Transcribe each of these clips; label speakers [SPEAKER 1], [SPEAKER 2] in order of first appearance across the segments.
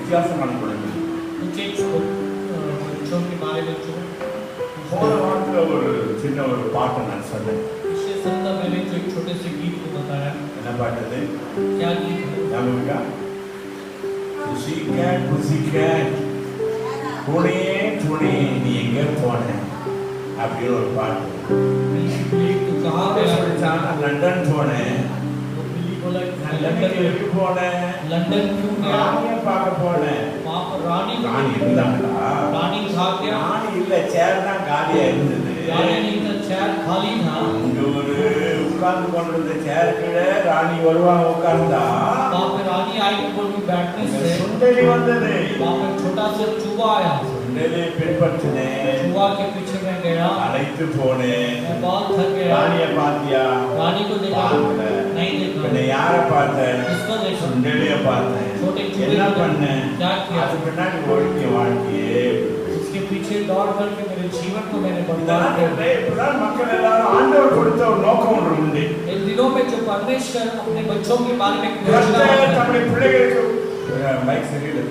[SPEAKER 1] வித்தியாசமான குழந்தை. போன வாரத்துல ஒரு சின்ன ஒரு பாட்டை நான் சொன்னேன். என்ன பாட்டு? புனே புனே நீ எங்க போன அப்படின்னு ஒரு பாட்டு. லண்டன் போனேன். லண்டன் போனேன். லண்டன் ராணியை பார்க்க போனேன். ராணி இருந்தாங்களா? ராணி இல்ல, சேர் தான் காலியா இருந்தது. அங்க ஒரு உட்கார்ந்து கொண்டிருந்த சேர் கீழே ராணி வருவாங்க, உட்கார்ந்தா சுண்டலி வந்தது. சுண்டலி பின்பற்றினேன், அழைத்து போனேன். ராணியை பாத்தியா? யார பார்த்தேன்? சுண்டலிய பார்த்தேன். என்ன பண்ணேன்? அது பின்னாடி ஓடிக்க வாழ்க்கையே.
[SPEAKER 2] उसके पीछे दौड़ करके मेरे जीवन को मैंने बर्बाद कर दिया।
[SPEAKER 1] மக்கள் எல்லாரும் ஆண்டவர் கொடுத்த ஒரு நோக்கம் ஒன்று உண்டு.
[SPEAKER 2] इन दिनों में जो परमेश्वर अपने बच्चों के बारे में
[SPEAKER 1] தம்முடைய பிள்ளைகளுக்கு மைக் சரியில்லை.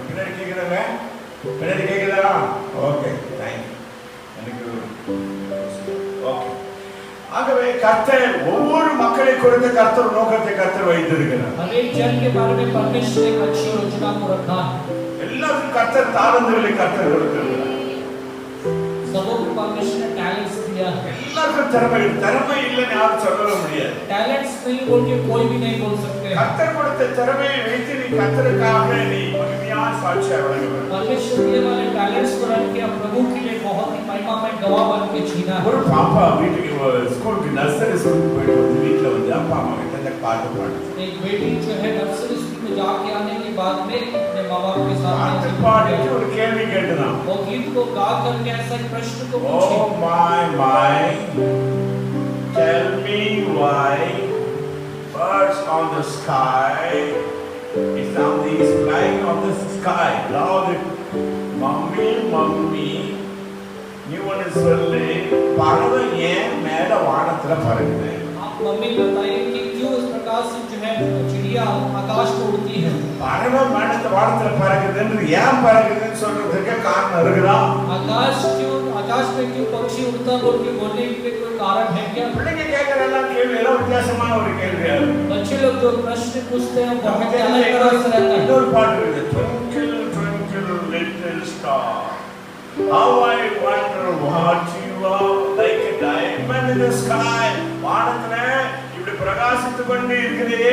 [SPEAKER 1] பின்னாடி கேக்குறாங்க, பின்னாடி கேக்குதா? Okay, thank you. எனக்கு ஓகே. ஆகவே கர்த்தர் ஒவ்வொரு மக்களை கொடுத்த கர்த்தர் நோக்கத்தை கர்த்தர் வைத்திருக்கிறார்.
[SPEAKER 2] हर एक जन के बारे में परमेश्वर एक अच्छी योजना को रखा है.
[SPEAKER 1] எல்லாருக்கும் கர்த்தர் தாளந்துகளை கர்த்தர் கொடுத்திருக்கிறார்.
[SPEAKER 2] सबको परमेश्वर ने टैलेंट्स दिया है.
[SPEAKER 1] எல்லாருக்கும் திறமை இல்லைன்னு யாரும் சொல்லவே முடியாது.
[SPEAKER 2] टैलेंट्स नहीं बोल के कोई भी नहीं बोल सकते.
[SPEAKER 1] கர்த்தர் கொடுத்த திறமையை வைத்து நீ கர்த்தருக்காக நீ மகிமையான சாட்சியா வழங்க வேண்டும்.
[SPEAKER 2] परमेश्वर दिए वाले टैलेंट्स को रख के प्रभु के लिए बहुत ही महिमामय गवाह बन के जीना.
[SPEAKER 1] ஒரு பாப்பா வீட்டுக்கு ஸ்கூலுக்கு நர்சரி ஸ்கூலுக்கு போயிட்டு வந்து வீட்ல வந்து அப்பா அம்மா கிட்ட இந்த பாட்டு பாடுது.
[SPEAKER 2] एक बेटी जो है नर्सरी स्कूल में जाके आने के बाद में अपने माँ-बाप के साथ
[SPEAKER 1] பாடிட்டு ஒரு கேள்வி கேட்டுதான்.
[SPEAKER 2] वो गीत को गा करके ऐसा एक प्रश्न को पूछे.
[SPEAKER 1] Oh my, tell me why birds on the sky, it's on these flying on the sky. Now the mummy நீ ஒன்று சொல்லு, பறவை ஏன் மேல வானத்துல பறக்குது?
[SPEAKER 2] आप मम्मी बताइए कि क्यों इस प्रकार से जो है चिड़िया आकाश में उड़ती है?
[SPEAKER 1] பறவை வானத்துல பறக்குதுன்னு ஏன் பறக்குதுன்னு சொல்றதுக்கு காரணம் இருக்குதா?
[SPEAKER 2] आकाश में क्यों पक्षी उड़ता बोल के बोलने के कोई कारण है क्या?
[SPEAKER 1] பிள்ளைங்க கேட்கிற எல்லாம் கேள்வி எல்லாம் வித்தியாசமான ஒரு கேள்வியா இருக்கு.
[SPEAKER 2] बच्चे लोग जो प्रश्न पूछते हैं बहुत अलग तरह से रहता है.
[SPEAKER 1] இன்னொரு பாட்டு இருக்கு, twinkle twinkle little star, how I wonder what you are, like a diamond in the sky. வானத்துல இப்படி பிரகாசித்து கொண்டு இருக்கிறே,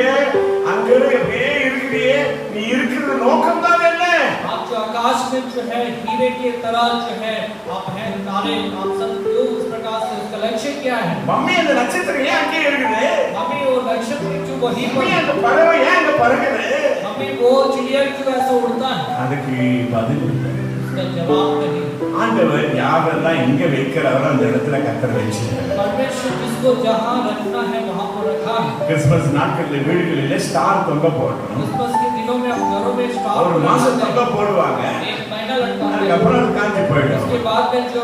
[SPEAKER 1] அங்க அப்படியே இருக்கிறே, நீ இருக்கிற நோக்கம் தான் என்ன?
[SPEAKER 2] आप जो आकाश में जो है हीरे के तरह जो है आप हैं तारे, आप सब क्यों इस प्रकार से उसका लक्ष्य क्या है?
[SPEAKER 1] மம்மி அந்த நட்சத்திரம் ஏன் அங்கே இருக்குது?
[SPEAKER 2] मम्मी वो नक्षत्र क्यों वहीं पर?
[SPEAKER 1] மம்மி அந்த பறவை ஏன் அங்க பறக்குது?
[SPEAKER 2] मम्मी वो चिड़िया क्यों ऐसा उड़ता है?
[SPEAKER 1] அதுக்கு பதில் இல்லை.
[SPEAKER 2] उसका जवाब नहीं.
[SPEAKER 1] ஆண்டவர் யாரெல்லாம் எங்க வைக்கிறாரோ அந்த இடத்துல கர்த்தர் வச்சிருக்கார்.
[SPEAKER 2] परमेश्वर जिसको जहां रखना है वहां पर रखा है.
[SPEAKER 1] கிறிஸ்மஸ் நாட்களில் வீடுகளிலே ஸ்டார் தொங்க போடுறோம்.
[SPEAKER 2] क्रिसमस के दिनों में हम घरों में स्टार
[SPEAKER 1] ஒரு மாசம் தொங்க போடுவாங்க.
[SPEAKER 2] एक महीना लगता है.
[SPEAKER 1] அதுக்கப்புறம் அது காஞ்சி போயிடும்.
[SPEAKER 2] उसके बाद में जो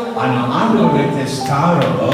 [SPEAKER 1] ஆண்டவர் வைத்த ஸ்டாரோ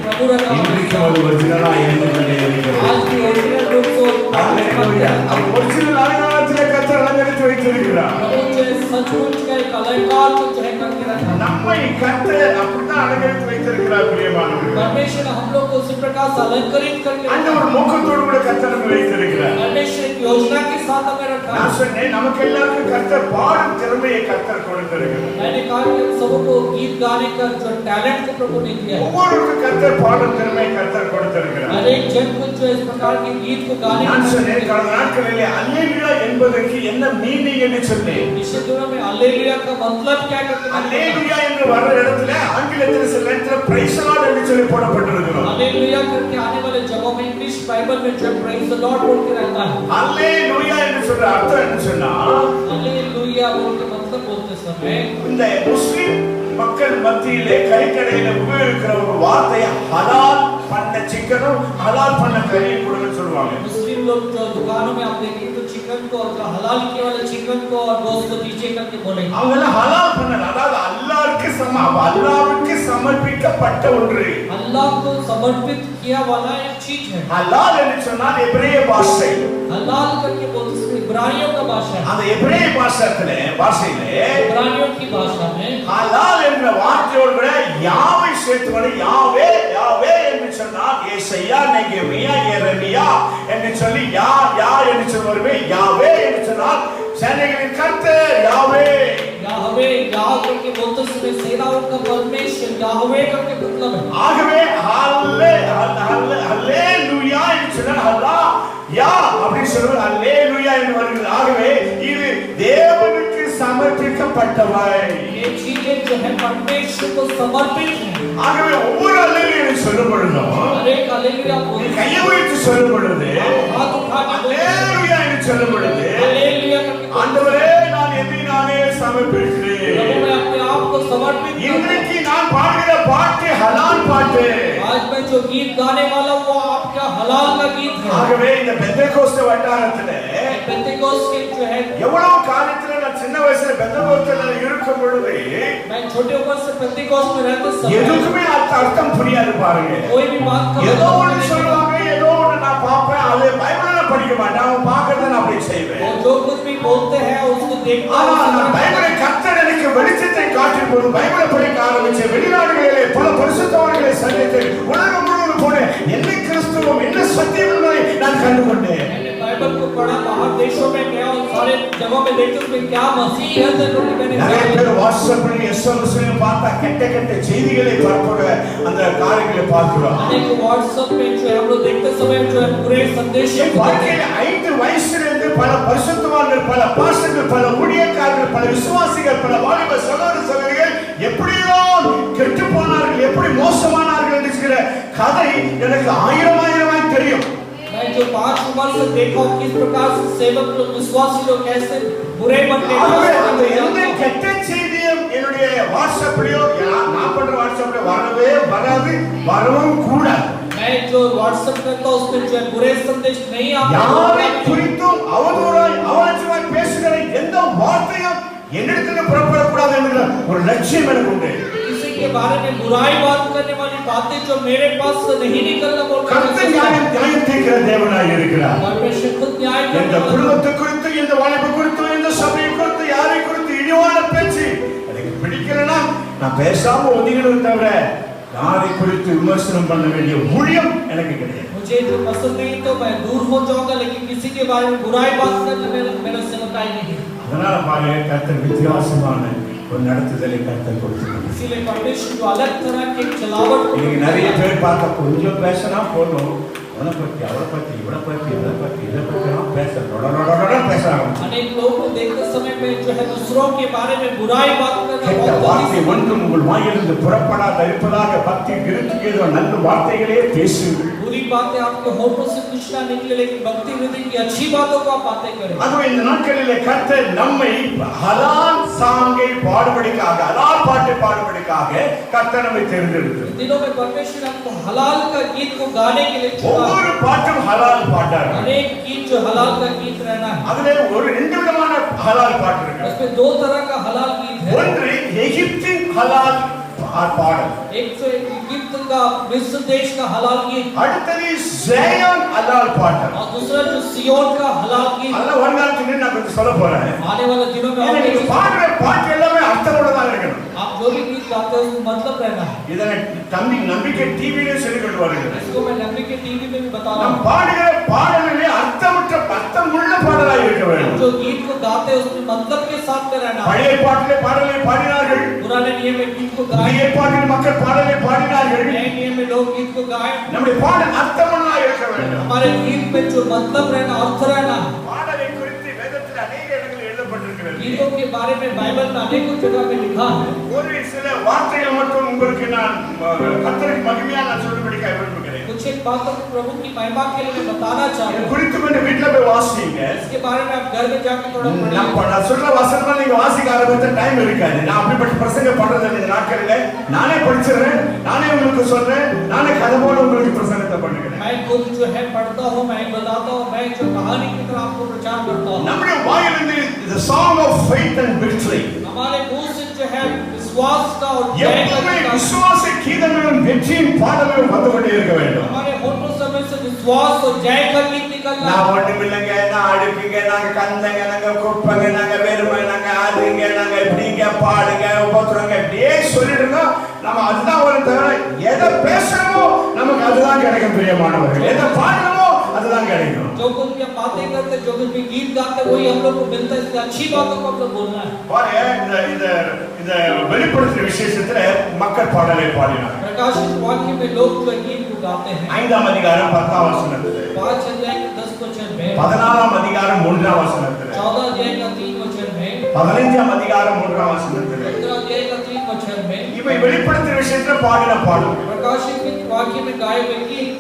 [SPEAKER 2] प्रभु रखा
[SPEAKER 1] இன்றைக்கு ஒரு ஒரிஜினலா இருந்து கொண்டே இருக்கிறது.
[SPEAKER 2] आज की ओरिजिनल रूप से
[SPEAKER 1] ஹalleluya. அது ஒரிஜினல் அலங்காரத்திலே கர்த்தர் அலங்கரித்து வைத்திருக்கிறார்.
[SPEAKER 2] प्रभु जो सचमुच का एक अलंकार को जो है करके रखा.
[SPEAKER 1] நம்மை கர்த்தர் அப்படிதான் அலங்கரித்து வைத்திருக்கிறார் பிரியமானவர்களே.
[SPEAKER 2] परमेश्वर हम लोग को उसी प्रकार से अलंकृत करके
[SPEAKER 1] அந்த ஒரு நோக்கத்தோடு கூட கர்த்தர் நம்மை வைத்திருக்கிறார்.
[SPEAKER 2] परमेश्वर एक योजना के साथ हमें रखा.
[SPEAKER 1] நான் சொன்னேன் நமக்கு எல்லாருக்கும் கர்த்தர் பாடும் திறமையை கர்த்தர் கொடுத்திருக்கிறார்.
[SPEAKER 2] मैंने कहा कि हम सबको गीत गाने का जो टैलेंट को प्रभु ने दिया है.
[SPEAKER 1] ஒவ்வொருவருக்கும் கர்த்தர் பாடும் திறமையை கர்த்தர் கொடுத்திருக்கிறார்.
[SPEAKER 2] हर एक जन को जो इस प्रकार के गीत को गाने
[SPEAKER 1] நான் சொன்னேன் கடந்த நாட்களிலே அல்லேலூயா என்பதற்கு என்ன மீனிங் என்று சொன்னேன்.
[SPEAKER 2] इस दिनों में हालेलुया का मतलब क्या करते हैं?
[SPEAKER 1] அல்லேலூயா என்று வர இடத்துல ஆங்கிலத்தில் சில இடத்துல பிரைஸ் தி லார்ட் என்று சொல்லி போடப்பட்டிருக்கிறது.
[SPEAKER 2] हालेलुया करके आने वाले जगहों में इंग्लिश बाइबल में जो प्रेज द लॉर्ड बोल के रहता है.
[SPEAKER 1] அல்லேலூயா என்று சொல்ற அர்த்தம் என்ன சொன்னா,
[SPEAKER 2] हालेलुया बोल के मतलब बोलते समय
[SPEAKER 1] இந்த முஸ்லிம் மக்கள் மத்தியிலே கறிக்கடையில உபயோகிக்கிற ஒரு வார்த்தை ஹலால் பண்ண சிக்கனும் ஹலால் பண்ண கறியும் கூட சொல்லுவாங்க.
[SPEAKER 2] मुस्लिम लोग जो दुकानों में आप देखेंगे तो चिकन को और हलाल किए वाले चिकन को और गोश्त को नीचे करके बोलेंगे.
[SPEAKER 1] அவங்க ஹலால் பண்ண, அதாவது அல்லாஹ்வுக்கு சமர்ப்பிக்கப்பட்ட ஒன்று.
[SPEAKER 2] अल्लाह को समर्पित किया वाला एक चीज है।
[SPEAKER 1] ஹலால் என்று சொன்னால் எபிரேய பாஷை.
[SPEAKER 2] हलाल करके बोलते हैं इब्रानियों का भाषा है।
[SPEAKER 1] அந்த எபிரேய பாஷையிலே
[SPEAKER 2] इब्रानियों की भाषा में
[SPEAKER 1] ஹலால் என்ற வார்த்தையோடு கூட யாவை சேர்த்துவது. யாவே யாவே என்று சொன்னால் ஏசாயா, நெகேமியா, எரேமியா என்று சொல்லி யா என்று சொல்லுவாரு. யாவே என்று சொன்னால் சேனைகளின் கர்த்தர் யாவே.
[SPEAKER 2] याहवे याह करके बोलते समय सेनाओं का परमेश्वर याहवे करके मतलब है।
[SPEAKER 1] ஆகவே ஹல்லேலூயா என்று சொன்னால் ஹல்லா யா அப்படி சொல்றது ஹல்லேலூயா என்று வருகிறது. ஆகவே இது தேவனுக்கு சமர்ப்பிக்கப்பட்டவை.
[SPEAKER 2] ये चीजें जो है परमेश्वर को समर्पित है।
[SPEAKER 1] ஆகவே ஒவ்வொரு ஹல்லேலூயா சொல்லும் பொழுதும்
[SPEAKER 2] हर एक हालेलुया बोलते हैं,
[SPEAKER 1] கையை உயர்த்தி சொல்லும் பொழுது
[SPEAKER 2] हाथ उठा के बोलते हैं
[SPEAKER 1] ஹல்லேலூயா என்று சொல்லும் பொழுது
[SPEAKER 2] हालेलुया करके
[SPEAKER 1] ஆண்டவரே நான் என்னை நானே சமர்ப்பிக்கிறேன்.
[SPEAKER 2] प्रभु मैं अपने आप को समर्पित करता हूं।
[SPEAKER 1] இன்றைக்கு நான் பாடுகிற பாட்டு ஹலால் பாட்டு.
[SPEAKER 2] आज मैं जो गीत गाने वाला हूं वो आपका हलाल का गीत है।
[SPEAKER 1] ஆகவே இந்த பெந்தெகோஸ்தே வட்டாரத்திலே
[SPEAKER 2] पेंटेकोस्ट के जो है
[SPEAKER 1] எவ்வளவு காலத்துல நான் சின்ன வயசுல பெந்தெகோஸ்தேல இருக்கும் பொழுது
[SPEAKER 2] मैं छोटे उम्र से पेंटेकोस्ट में रहते समय
[SPEAKER 1] எதுக்குமே அர்த்தம் புரியாது பாருங்க.
[SPEAKER 2] कोई भी बात का
[SPEAKER 1] ஏதோ ஒன்று சொல்லுவாங்க, ஏதோ ஒன்று நான் பார்ப்பேன், அது பைபிள்ல படிக்க மாட்டேன், அவன் பார்க்கறத நான் அப்படி செய்வேன்.
[SPEAKER 2] वो जो कुछ भी बोलते हैं उसको देखता
[SPEAKER 1] ஆனா
[SPEAKER 2] हूं।
[SPEAKER 1] நான் பைபிளை கர்த்தர் எனக்கு வெளிச்சத்தை காட்டிய போது பைபிளை படிக்க ஆரம்பிச்சேன். வெளிநாடுகளிலே பல பரிசுத்தவான்களை சந்தித்தேன். உலகம் முழுவதும் போனேன். என்ன கிறிஸ்துவம் என்ன சத்தியம் என்பதை நான் கண்டுகொண்டேன்.
[SPEAKER 2] मैंने बाइबल को पढ़ा, बाहर देशों में गया और सारे जगहों में देखते उसमें क्या मसीह है तो मैंने
[SPEAKER 1] நிறைய பேர் வாட்ஸ்அப்ல எஸ்எம்எஸ்ல பார்த்தா கெட்ட செய்திகளை பரப்புற அந்த காரியங்களை பார்க்கிறோம்.
[SPEAKER 2] अनेक व्हाट्सएप में जो है हम लोग देखते समय जो है पूरे संदेश
[SPEAKER 1] வாழ்க்கையில 5 வயசுலேருந்து பல பரிசுத்தவான்கள், பல பாஸ்டர்கள், பல ஊழியக்காரர்கள், பல விசுவாசிகள், பல வாலிப சகோதர சகோதரிகள் எப்படியோ கெட்டு போனார்கள், எப்படி மோசமானார்கள் என்கிற கதை எனக்கு ஆயிரமாய் தெரியும்.
[SPEAKER 2] मैं जो 5 उम्र से देखा हूं किस प्रकार से सेवक लोग विश्वासी लोग कैसे बुरे बनते
[SPEAKER 1] அந்த எந்த கெட்ட செய்தியும் என்னுடைய வாட்ஸ்அப்லயோ நான் பண்ற வாட்ஸ்அப்ல வரவே வராது, வரவும் கூடாது.
[SPEAKER 2] मैं जो व्हाट्सएप करता हूं उसमें जो है बुरे संदेश नहीं आता।
[SPEAKER 1] யாரை குறித்தும் அவதூறாய் அவலட்சணமாய் பேசுகிற எந்த வார்த்தையும் என்னிடத்தில் புறப்படக்கூடாது என்கிற ஒரு லட்சியம் எனக்கு உண்டு.
[SPEAKER 2] किसी के बारे में बुराई बात करने वाली बातें जो मेरे पास से नहीं निकलना बोलता
[SPEAKER 1] கர்த்தர் நியாயம் தீர்க்கிற தேவனாய் இருக்கிறார்.
[SPEAKER 2] परमेश्वर खुद न्याय
[SPEAKER 1] இந்த
[SPEAKER 2] करता है।
[SPEAKER 1] குடும்பத்தை குறித்து, இந்த வாலிப குறித்து, இந்த சபையை குறித்து, யாரை குறித்து இழிவான பேச்சு எனக்கு பிடிக்கலன்னா நான் பேசாம ஒதுங்கிடுவேன் தவிர யாரை குறித்து விமர்சனம் பண்ண வேண்டிய ஊழியம் எனக்கு கிடையாது.
[SPEAKER 2] मुझे जो पसंद नहीं तो मैं दूर हो जाऊंगा, लेकिन किसी के बारे में बुराई बात करना मेरा सेवकाई नहीं।
[SPEAKER 1] அதனால பாருங்க கர்த்தர் வித்தியாசமான ஒரு நடத்துதலை கர்த்தர் கொடுத்திருக்கிறார்.
[SPEAKER 2] इसीलिए परमेश्वर जो अलग तरह के चलावट
[SPEAKER 1] இன்னைக்கு நிறைய பேர் பார்த்தா கொஞ்சம் பேசினா போதும், அவனை பத்தி அவளை பத்தி இவளை பத்தி இதை பத்தி பேசுறாங்க.
[SPEAKER 2] अनेक लोगों को देखते समय में जो है दूसरों के बारे में बुराई बात करना
[SPEAKER 1] கெட்ட
[SPEAKER 2] बहुत
[SPEAKER 1] வார்த்தை ஒன்றும் உங்கள் வாயிலிருந்து புறப்படாத இருப்பதாக பக்தி விருத்திக்கு ஏதோ நல்ல வார்த்தைகளே பேசுங்கள்.
[SPEAKER 2] बुरी बातें आपके होठों से कुछ ना निकले, लेकिन भक्ति हृदय की अच्छी बातों को आप बातें करें।
[SPEAKER 1] அதுவும் இந்த நாட்களிலே கர்த்தர் நம்மை ஹலால் சாங்கை பாடுபடிக்காக, ஹலால் பாட்டு பாடுபடிக்காக கர்த்தர் நம்மை தேர்ந்தெடுத்தார்.
[SPEAKER 2] दिनों में परमेश्वर आपको हलाल का गीत को गाने के लिए चुना।
[SPEAKER 1] ஒவ்வொரு பாட்டும் ஹலால் பாட்டாக.
[SPEAKER 2] अनेक गीत जो हलाल का गीत रहना है,
[SPEAKER 1] அதுல ஒரு 2 விதமான ஹலால் பாட்டு இருக்கு.
[SPEAKER 2] उसमें 2 तरह का हलाल गीत है।
[SPEAKER 1] ஒன்று எகிப்தின் ஹலால் பாடல்,
[SPEAKER 2] एक तो इजिप्ट का मिस्र देश का हलाल गीत,
[SPEAKER 1] அடுத்தது ஜெயோன் ஹலால் பாடல்.
[SPEAKER 2] और दूसरा जो सियोन का हलाल गीत।
[SPEAKER 1] அதெல்லாம் ஒரு நாளைக்கு நான் கொஞ்சம் சொல்ல போறேன்.
[SPEAKER 2] आने वाले दिनों में
[SPEAKER 1] நீங்க பாடுற பாட்டு எல்லாமே அர்த்தமுள்ளதாக இருக்கணும்.
[SPEAKER 2] आप जो भी गीत गाते हो उसका मतलब रहना है।
[SPEAKER 1] இதனை தம்பி நம்பிக்கை டிவியிலே சொல்லிக் கொண்டு வருகிறது.
[SPEAKER 2] इसको मैं नबी के टीवी में भी बता रहा
[SPEAKER 1] நாம்
[SPEAKER 2] हूँ।
[SPEAKER 1] பாடுகிற பாடலிலே அர்த்தமுள்ள பாடலாக இருக்க வேண்டும்.
[SPEAKER 2] जो गीत को गाते हैं उसमें मतलब के साथ में रहना है।
[SPEAKER 1] பழைய பாட்டிலே பாடலை பாடினார்கள்,
[SPEAKER 2] पुराने नियम में गीत को गाए,
[SPEAKER 1] புதிய பாட்டில் மக்கள் பாடலை பாடினார்கள்.
[SPEAKER 2] नए नियम में लोग गीत को गाए।
[SPEAKER 1] நம்முடைய பாடல் அர்த்தமுள்ளதாக இருக்க வேண்டும்.
[SPEAKER 2] हमारे गीत में जो मतलब रहना, अर्थ रहना है।
[SPEAKER 1] பாடலை குறித்து வேதத்தில் अनेक இடங்களில் எழுதப்பட்டிருக்கிறது.
[SPEAKER 2] गीतों के बारे में बाइबल में अनेक जगह पे लिखा है।
[SPEAKER 1] ஒரு சில வார்த்தைகள் மட்டும் உங்களுக்கு நான் கர்த்தருக்கு மகிமையாக நான் சொல்லும்படியாக விரும்புகிறேன்.
[SPEAKER 2] कुछ एक बातों को प्रभु की महिमा के लिए मैं बताना चाहता
[SPEAKER 1] இது
[SPEAKER 2] हूँ।
[SPEAKER 1] குறித்து கொஞ்சம் வீட்ல போய் வாசிங்க.
[SPEAKER 2] इसके बारे में आप घर में जाकर थोड़ा
[SPEAKER 1] நான் சொல்ற வசனம் நீங்க வாசிக்க ஆரம்பிச்ச டைம் இருக்காது. நான் அப்படிப்பட்ட பிரசங்கம் பண்றது இந்த நாட்களில நானே படிச்சிடுறேன், நானே உங்களுக்கு சொல்றேன், நானே கதை போல உங்களுக்கு பிரசங்கத்தை பண்ணுகிறேன்.
[SPEAKER 2] मैं खुद जो है पढ़ता हूँ, मैं बताता हूँ, मैं जो कहानी की तरह आपको प्रचार करता हूँ।
[SPEAKER 1] நம்முடைய வாயிலிருந்து the song of faith and victory,
[SPEAKER 2] हमारे मुंह से जो है विश्वास का और जय
[SPEAKER 1] எப்பவுமே
[SPEAKER 2] का
[SPEAKER 1] விசுவாச கீதங்களும் வெற்றியின் பாடல்களும் வந்து கொண்டே இருக்க வேண்டும்.
[SPEAKER 2] हमारे होठों समय से विश्वास और जय का गीत निकलना.
[SPEAKER 1] நான் ஒண்ணுமில்லைங்க, நான் அடுக்குங்க, நாங்க கந்தங்க, நாங்க குப்பங்க, நாங்க வெறுமை, நாங்க ஆடுங்க, நாங்க இப்படிங்க பாடுங்க உபத்திரங்க இப்படியே சொல்லிட்டு இருந்தோம். நம்ம அதுதான் ஒரு தவிர எதை பேசணுமோ நமக்கு அதுதான் கிடைக்கும். பிரியமானவர்கள், எதை பாடணுமோ அதுதான் கிடைக்கும்.
[SPEAKER 2] जो कुछ भी हम बातें करते, जो कुछ भी गीत गाते, वही हम लोग को मिलता है. इसलिए अच्छी बातों को हम लोग बोलना है.
[SPEAKER 1] பாருங்க, இந்த வெளிப்படுத்தின விசேஷத்துல மக்கள் பாடலை பாடினார்.
[SPEAKER 2] प्रकाशित वाक्य में लोग जो गीत को गाते हैं.
[SPEAKER 1] 5ஆம் அதிகாரம் 10ஆம் வசனத்திலே,
[SPEAKER 2] 5 अध्याय के 10 वचन में,
[SPEAKER 1] 14ஆம் அதிகாரம் 3ஆம் வசனத்திலே,
[SPEAKER 2] 14 अध्याय का 3 वचन में,
[SPEAKER 1] 15ஆம் அதிகாரம் 3ஆம் வசனத்திலே
[SPEAKER 2] 15 अध्याय का 3 वचन में
[SPEAKER 1] இவை வெளிப்படுத்தின விசேஷத்துல பாடின பாடல்.
[SPEAKER 2] प्रकाशित वाक्य में गाए हुए गीत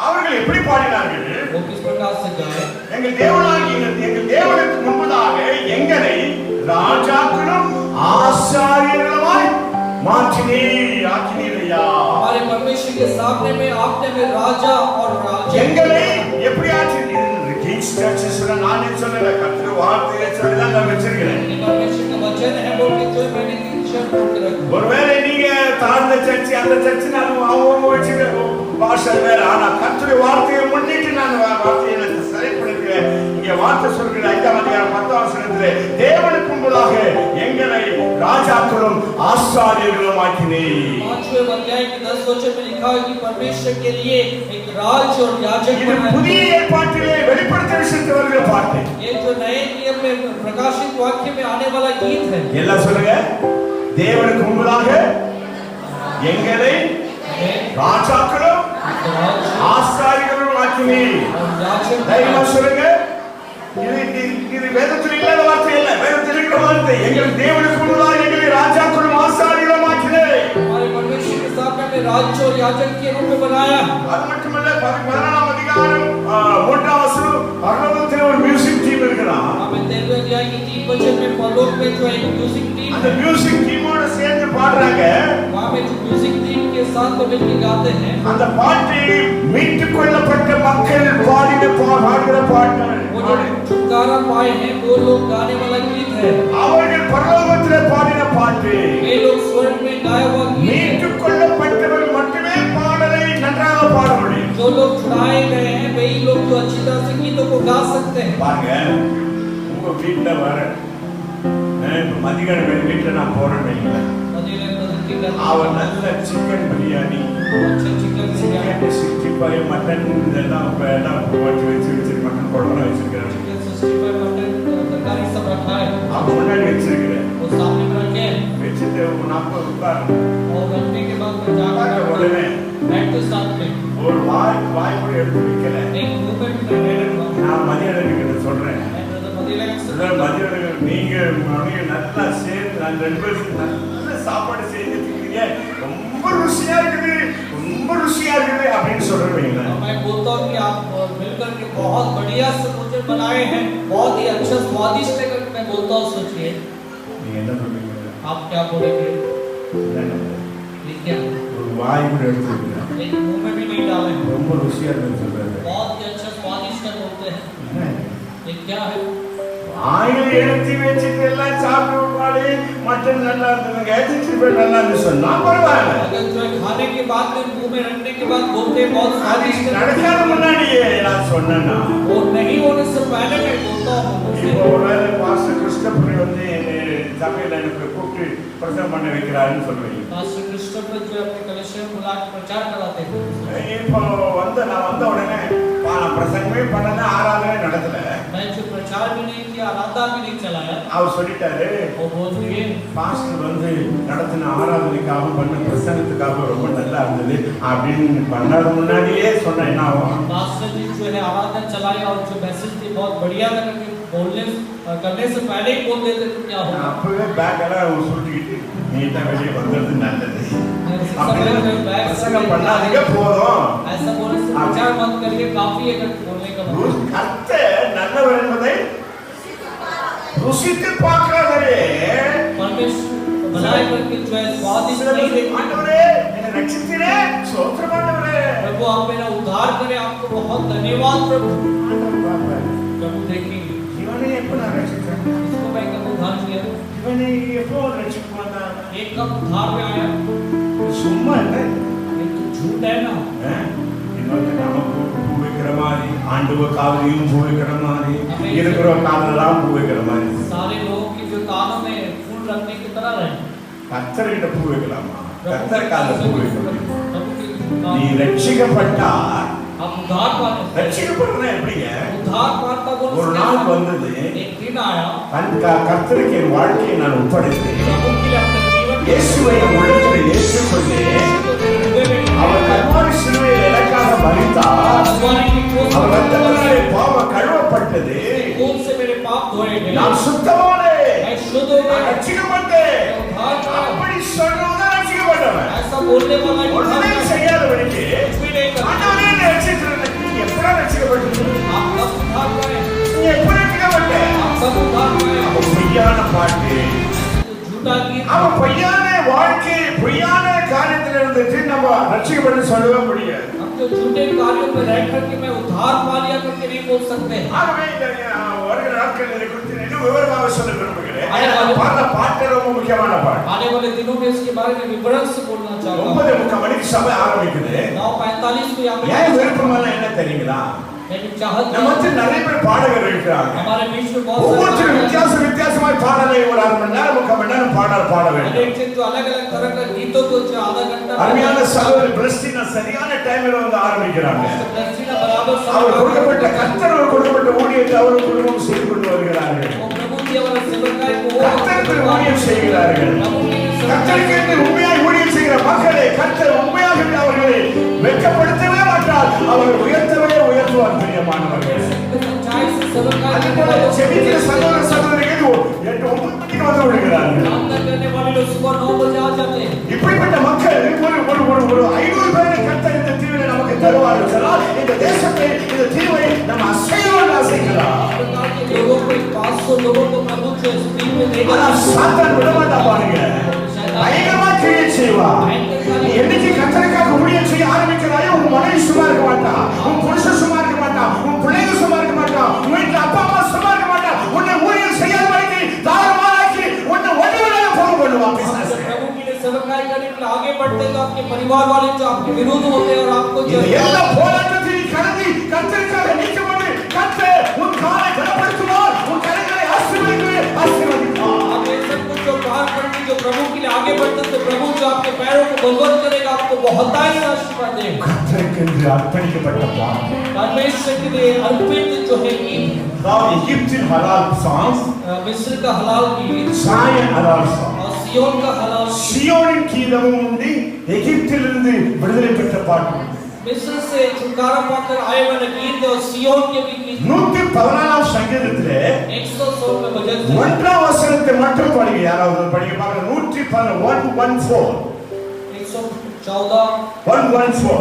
[SPEAKER 1] அவர்கள் எப்படி பாடினார்கள்?
[SPEAKER 2] वो किस प्रकार से गाए?
[SPEAKER 1] எங்கள் தேவனுக்கு முன்பதாக எங்களை ராஜாக்களும் ஆசாரியர்களுமாய் ஆக்கினீரையா.
[SPEAKER 2] हमारे परमेश्वर के सामने में आपने में राजा और राजा
[SPEAKER 1] எங்களை எப்படி ஆக்கினீர்கள்? கிங்ஸ் சர்ச்சஸ்ல நானே சொல்லல, கர்த்தர் வார்த்தையை சொல்லி தான் நான் வச்சிருக்கிறேன்.
[SPEAKER 2] ये परमेश्वर का वचन है बोल के जो मैंने दीक्षा बोल के रखा.
[SPEAKER 1] ஒருவேளை நீங்க தாழ்ந்த சர்ச்சை அந்த சர்ச்சை நான் அவங்க வச்சுக்க பாஷை வேற, ஆனா கர்த்தருடைய வார்த்தையை முன்னிட்டு நான் வார்த்தையை சரிப்படுகிறேன். இங்க வார்த்தை சொல்கிற 5ஆம் அதிகாரம் 10ஆம் வசனத்திலே தேவனுக்கு முன்பதாக எங்களை ராஜாக்களும் ஆசாரியர்களும் ஆக்கினீர்.
[SPEAKER 2] 5वें अध्याय के 10 वचन में लिखा है कि परमेश्वर के लिए एक राज और याजक
[SPEAKER 1] இது
[SPEAKER 2] बनाए.
[SPEAKER 1] புதிய ஏற்பாட்டிலே வெளிப்படுத்தின விசேஷத்தில் வருகிற பாட்டு.
[SPEAKER 2] ये जो नए नियम में प्रकाशित वाक्य में आने वाला गीत है.
[SPEAKER 1] எல்லாம் சொல்லுங்க, தேவனுக்கு முன்பதாக எங்களை ராஜாக்களும் ஆசாரியர்களும் ஆக்கினீர். தைரியமா சொல்லுங்க, இது வேதத்தில் இல்லாத வார்த்தை இல்ல, வேதத்தில் இருக்கிற வார்த்தை. எங்கள் தேவனுக்கு முன்பதாக எங்களை ராஜாக்களும் ஆசாரியர்களும் ஆக்கினீர்.
[SPEAKER 2] हमारे परमेश्वर के सामने में राज और याजक के रूप में बनाया.
[SPEAKER 1] அது மட்டுமல்ல, 14ஆம் அதிகாரம் 3ஆம் வசனம், பரலோகத்தில் ஒரு மியூசிக் டீம் இருக்கிறான்.
[SPEAKER 2] हमें 13वें अध्याय की 3 वचन में परलोक में जो एक म्यूजिक टीम
[SPEAKER 1] அந்த மியூசிக் டீமோட சேர்ந்து பாடுறாங்க.
[SPEAKER 2] वहां में जो म्यूजिक टीम के साथ तो मिलकर गाते हैं.
[SPEAKER 1] அந்த பாட்டு மீட்டுக் கொள்ளப்பட்ட மக்கள் பாடுகிற பாட்டு.
[SPEAKER 2] वो जो छुटकारा पाए हैं वो लोग गाने वाला गीत है.
[SPEAKER 1] அவர்கள் பரலோகத்திலே பாடின பாட்டு.
[SPEAKER 2] वे लोग स्वर्ग में गाया हुआ गीत है.
[SPEAKER 1] மீட்டுக் கொள்ளப்பட்டவர்கள் மட்டுமே பாடலை நன்றாக பாட முடியும்.
[SPEAKER 2] जो लोग छुड़ाए गए हैं वही लोग जो अच्छी तरह से गीतों को गा सकते हैं.
[SPEAKER 1] பாருங்க, உங்க வீட்ல வர மதிகன வீட்டுல நான் போறேன் வைங்களேன், அவர் நல்ல சிக்கன் பிரியாணி, சிக்கன் 65 மட்டன் இதெல்லாம் போட்டு வச்சு மட்டன் குழம்பு வச்சிருக்கிறேன். அப்ப முன்னாடி வச்சிருக்கிறேன், வச்சுட்டு 40 உட்காரு உடனே ஒரு வாய் கூட எடுத்து வைக்கல. நான் மதியானவர்கிட்ட சொல்றேன், மதியானவர்கள் நீங்க நல்லா சேர்ந்து நான் 2 பேரும் நல்ல சாப்பாடு செஞ்சுருக்கீங்க, ரொம்ப ருசியா இருக்குது, ரொம்ப ருசியா இருக்குது அப்படின்னு சொல்றீங்க.
[SPEAKER 2] मैं बोलता हूँ कि आप मिलकर के बहुत बढ़िया से भोजन बनाए हैं, बहुत ही अच्छा स्वादिष्ट है करके मैं बोलता हूँ. सोचिए
[SPEAKER 1] நீங்க என்ன சொல்றீங்க?
[SPEAKER 2] आप क्या बोलेंगे? क्या
[SPEAKER 1] ஒரு வாய் கூட எடுத்து வைக்கல,
[SPEAKER 2] एक मुंह में भी नहीं डाले,
[SPEAKER 1] ரொம்ப ருசியா இருக்குன்னு சொல்றாரு.
[SPEAKER 2] बहुत ही अच्छा स्वादिष्ट है बोलते हैं. ये क्या है?
[SPEAKER 1] ஆயில் எடுத்து வச்சுட்டு எல்லாம் சாப்பிட்டு பாடி மட்டன் நல்லா இருந்ததுங்க, 65 நல்லா இருந்து சொன்னா பரவாயில்ல.
[SPEAKER 2] अगर जो खाने के बाद में मुंह में रखने के बाद बोलते हैं बहुत स्वादिष्ट है,
[SPEAKER 1] நடக்காத முன்னாடியே நான் சொன்னேன்னா
[SPEAKER 2] वो नहीं होने से पहले मैं बोलता हूँ.
[SPEAKER 1] இப்போ ஒருவேளை பாஸ்டர் கிறிஸ்டோபர் வந்து சபையில எனக்கு கூப்பிட்டு பிரசங்கம் பண்ண வைக்கிறாருன்னு சொல்லுவீங்க.
[SPEAKER 2] पास्टर क्रिस्टोफर जो अपने कलीसिया में बुला के प्रचार कराते हैं.
[SPEAKER 1] இப்போ நான் வந்த உடனே நான் பிரசங்கமே பண்ணல, ஆராதனை நடத்தல.
[SPEAKER 2] मैं जो प्रचार भी नहीं किया, आराधना भी नहीं चलाया.
[SPEAKER 1] அவர் சொல்லிட்டாரு,
[SPEAKER 2] वो बोल दिए
[SPEAKER 1] பாஸ்டர் வந்து நடத்தின ஆராதனைக்காக பண்ண பிரசங்கத்துக்காக ரொம்ப நல்லா இருந்தது அப்படின்னு பண்ணாத முன்னாடியே சொன்னா என்ன ஆகும்?
[SPEAKER 2] पास्टर जी जो है आराधना चलाए और जो मैसेज थी बहुत बढ़िया था करके बोलने करने से पहले ही बोल देते तो क्या होगा?
[SPEAKER 1] அப்பவே பேக் எல்லாம் சுருட்டிக்கிட்டு நீட்டா வெளியே வந்தது நல்லது, பிரசங்கம் பண்ணாதீங்க போதும்,
[SPEAKER 2] ऐसा बोलने से प्रचार मत करिए, काफी है करके बोलने का मतलब.
[SPEAKER 1] கர்த்தர் நல்லவர் என்பதை ருசித்து பார்க்கிறவரே,
[SPEAKER 2] परमेश्वर बनाए करके जो है स्वादिष्ट नहीं देखते.
[SPEAKER 1] ஆண்டவரே என்னை ரட்சித்தீரே, ஸ்தோத்திரம் ஆண்டவரே.
[SPEAKER 2] प्रभु आप मेरा उद्धार करें, आपको बहुत धन्यवाद प्रभु.
[SPEAKER 1] ஆண்டவர் பார்ப்பார்,
[SPEAKER 2] प्रभु देखेंगे.
[SPEAKER 1] இவன் இவனை எப்ப நான் ரட்சிச்சேன்?
[SPEAKER 2] इसको मैं कब उद्धार किया?
[SPEAKER 1] இவனை எப்போ ரட்சிக்க வந்தான்?
[SPEAKER 2] ये कब उद्धार में आया?
[SPEAKER 1] சும்மா இல்லை.
[SPEAKER 2] ये तो झूठ है ना।
[SPEAKER 1] இன்னொரு நமக்கு பூ வைக்கிற மாதிரி, ஆண்டவ காலையும் பூ வைக்கிற மாதிரி, இருக்கிற காலெல்லாம் பூ வைக்கிற மாதிரி.
[SPEAKER 2] सारे लोग की जो कानों में फूल रखने की तरह है।
[SPEAKER 1] கர்த்தர்கிட்ட பூ வைக்கலாமா? கர்த்தர் கால்ல பூ வைக்கணும். நீ
[SPEAKER 2] प्रभु
[SPEAKER 1] ரட்சிக்கப்பட்டா,
[SPEAKER 2] आप उद्धार पाने,
[SPEAKER 1] ரட்சிக்கப்படுறா எப்படிங்க?
[SPEAKER 2] उद्धार पाता बोल
[SPEAKER 1] ஒரு நாள் வந்தது,
[SPEAKER 2] एक दिन आया,
[SPEAKER 1] கர்த்தருக்கு என் வாழ்க்கையை நான் ஒப்படைத்தேன்.
[SPEAKER 2] प्रभु के लिए अपने जीवन
[SPEAKER 1] இயேசுவை என் உள்ளத்தில் ஏற்றுக்கொண்டேன். அவர் கல்வாரி சிலுவையில் எனக்காக மரித்தார். அவர் ரத்தத்தினாலே பாவம் கழுவப்பட்டது.
[SPEAKER 2] खून से मेरे पाप धोए गए।
[SPEAKER 1] நான் சுத்தமானேன்.
[SPEAKER 2] मैं शुद्ध हो
[SPEAKER 1] நான்
[SPEAKER 2] गया।
[SPEAKER 1] ரட்சிக்கப்பட்டேன்.
[SPEAKER 2] उद्धार पाया।
[SPEAKER 1] அப்படி சொல்றவன் ரட்சிக்கப்பட்டவன்.
[SPEAKER 2] ऐसा बोलने वाला ही उद्धार
[SPEAKER 1] ஒன்றுமே
[SPEAKER 2] पाया।
[SPEAKER 1] செய்யாதவனுக்கு
[SPEAKER 2] कुछ भी नहीं करता।
[SPEAKER 1] ஆண்டவரே என்னை ரட்சித்திருந்தீர். நீ எப்படா ரட்சிக்கப்பட்டீங்க?
[SPEAKER 2] आप कब उद्धार पाए?
[SPEAKER 1] நீ எப்ப ரட்சிக்கப்பட்ட?
[SPEAKER 2] आप कब उद्धार पाए?
[SPEAKER 1] அவன் பொய்யான பாட்டு,
[SPEAKER 2] झूठा गीत,
[SPEAKER 1] அவன் பொய்யான வாழ்க்கை, பொய்யான காரியத்தில் இருந்துட்டு நம்ம ரட்சிக்கப்பட்டு சொல்லவே முடியாது.
[SPEAKER 2] हम जो झूठे कार्यों में रह करके मैं उद्धार पा लिया करके नहीं बोल सकते।
[SPEAKER 1] ஆகவே இந்த வருகிற நாட்கள் இதை குறித்து இன்னும் விவரமாக சொல்ல விரும்புகிறேன்.
[SPEAKER 2] ஆமாம்.
[SPEAKER 1] பாடுற பாட்டு ரொம்ப முக்கியமான பாட்டு.
[SPEAKER 2] आने वाले दिनों में इसके बारे में विवरण से बोलना चाहूंगा।
[SPEAKER 1] 9:30 மணிக்கு சபை ஆரம்பிக்குது.
[SPEAKER 2] 9:45 को यहाँ
[SPEAKER 1] ஏன்
[SPEAKER 2] पे
[SPEAKER 1] விருப்பமெல்லாம் என்ன தெரியுங்களா?
[SPEAKER 2] लेकिन चाहत
[SPEAKER 1] நம்ம வந்து நிறைய பேர் பாடகர் இருக்கிறாங்க.
[SPEAKER 2] हमारे बीच में बहुत
[SPEAKER 1] ஒவ்வொருத்தரும்
[SPEAKER 2] सारे
[SPEAKER 1] வித்தியாசமாய் பாடலை ஒரு 1/2 மணி நேரம் 3/4 மணி நேரம் பாட வேண்டும்.
[SPEAKER 2] अनेक से जो अलग-अलग तरह का गीतों को जो आधा घंटा
[SPEAKER 1] அருமையான சகோதரி பிரஸ்டினா சரியான டைம்ல வந்து ஆரம்பிக்கிறாங்க.
[SPEAKER 2] दर्शिना बराबर
[SPEAKER 1] அவர்
[SPEAKER 2] समय
[SPEAKER 1] கொடுக்கப்பட்ட கர்த்தர் அவர் கொடுக்கப்பட்ட ஊழியத்தை அவர் குடும்பம் செய்து கொண்டு வருகிறார்கள்.
[SPEAKER 2] वो प्रभु की वाला सेवकाई को
[SPEAKER 1] கர்த்தருக்கு ஊழியம் செய்கிறார்கள்.
[SPEAKER 2] प्रभु की
[SPEAKER 1] கர்த்தருக்கு என்று உண்மையாய் ஊழியம் செய்கிற மக்களை கர்த்தர் உண்மையாக அவர்களை வெட்கப்படுத்தவே மாட்டார். அவர்கள் உயர்த்துவார் பிரியமானவர்கள்.
[SPEAKER 2] सच्चाई से सेवकाई
[SPEAKER 1] அதுபோல செபிக்கிற சகோதர சகோதரிகள் 8-9 மணிக்கு வந்து விடுகிறார்கள்.
[SPEAKER 2] प्रार्थना करने वाले लोग सुबह 9 बजे आ जाते हैं।
[SPEAKER 1] இப்படிப்பட்ட மக்கள் ஒரு 500 பேரை கர்த்தர் இந்த தீவிர நமக்கு தருவார்கள் சொன்னால் இந்த தேசத்தை இந்த தீவை நம்ம அசைவாக அசைக்கலாம்.
[SPEAKER 2] प्रकार के लोगों को 500 लोगों को प्रभु जो स्पीड में देगा
[SPEAKER 1] ஆனா சாத்தான் விடமாட்டா பாருங்க. பயங்கரமா கிரியை செய்வான். நீ என்னைக்கு கர்த்தருக்காக ஊழியம் செய்ய ஆரம்பிக்கிறாயோ உன் மனைவி சும்மா இருக்க மாட்டா, உன் புருஷன் சும்மா இருக்க மாட்டா, உன் பிள்ளைங்க சும்மா இருக்க மாட்டா, உன் வீட்டுல அப்பா அம்மா சும்மா இருக்க மாட்டா. உன்னை ஊழியம் செய்யாத வரைக்கும் தாராளமாக்கி உன்னை ஒன்றுவிடாத போக பண்ணுவான் பிசாசு.
[SPEAKER 2] प्रभु के लिए सेवकाई करने के लिए आगे बढ़ते हैं तो आपके परिवार वाले जो आपके विरोध होते हैं और आपको जो
[SPEAKER 1] இது எல்லா போராட்டத்தையும் கடந்து கர்த்தருக்காக நிற்கும்போது கர்த்தர் உன் காலை பலப்படுத்துவார், உன் கரங்களை ஆசீர்வதிப்பார்.
[SPEAKER 2] आप ये सब कुछ जो पार करके जो प्रभु के लिए आगे बढ़ते हैं तो प्रभु जो आपके पैरों को बलवंत करेगा, आपको बहुतायत से आशीर्वाद देगा।
[SPEAKER 1] கர்த்தருக்கு என்று அர்ப்பணிக்கப்பட்ட பாட்டு.
[SPEAKER 2] परमेश्वर के लिए अर्पित जो है गीत,
[SPEAKER 1] அதாவது எகிப்தின் ஹலால் சாங்ஸ்,
[SPEAKER 2] मिस्र का हलाल गीत
[SPEAKER 1] சாயன் ஹலால் சாங்,
[SPEAKER 2] और सियोन का हलाल गीत।
[SPEAKER 1] சியோனின் கீதமும் உண்டு, எகிப்திலிருந்து விடுதலை பெற்ற பாட்டு.
[SPEAKER 2] मिस्र से छुटकारा पाकर आए वाले गीत और सियोन के भी गीत
[SPEAKER 1] 114 சங்கீதத்திலே
[SPEAKER 2] 116 में भजन थे।
[SPEAKER 1] 1ஆம் வசனத்தை மட்டும் படிங்க. யாராவது படிக்க பாருங்க. 114
[SPEAKER 2] 114
[SPEAKER 1] 114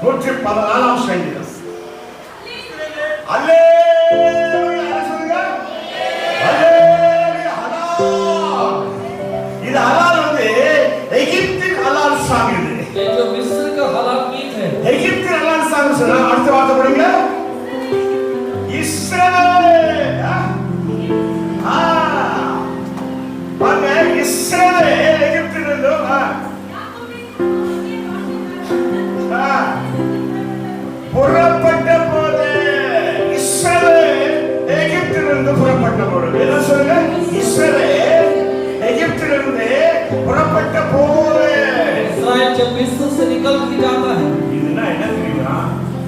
[SPEAKER 1] 114ஆம் சங்கீதம். அல்லேலூயா சொல்லுங்க. அல்லேலூயா ஹலால். இது ஹலால் வந்து எகிப்தின் ஹலால் சாங். இது
[SPEAKER 2] ये जो मिस्र का हलाल गीत है,
[SPEAKER 1] எகிப்தின் ஹலால் சாங் சொன்னா அடுத்த வார்த்தை படிங்க. இஸ்ரவேல். பாருங்க, இஸ்ரவேல் எகிப்திலிருந்து புறப்பட்ட போது, இஸ்ரவேல் எகிப்திலிருந்து புறப்பட்ட போது, என்ன சொல்லுங்க? இஸ்ரவேல் எகிப்திலிருந்து புறப்பட்ட போது.
[SPEAKER 2] इस्राएल जब मिस्र से निकल के जाता है,
[SPEAKER 1] இதுனா என்ன தெரியுமா?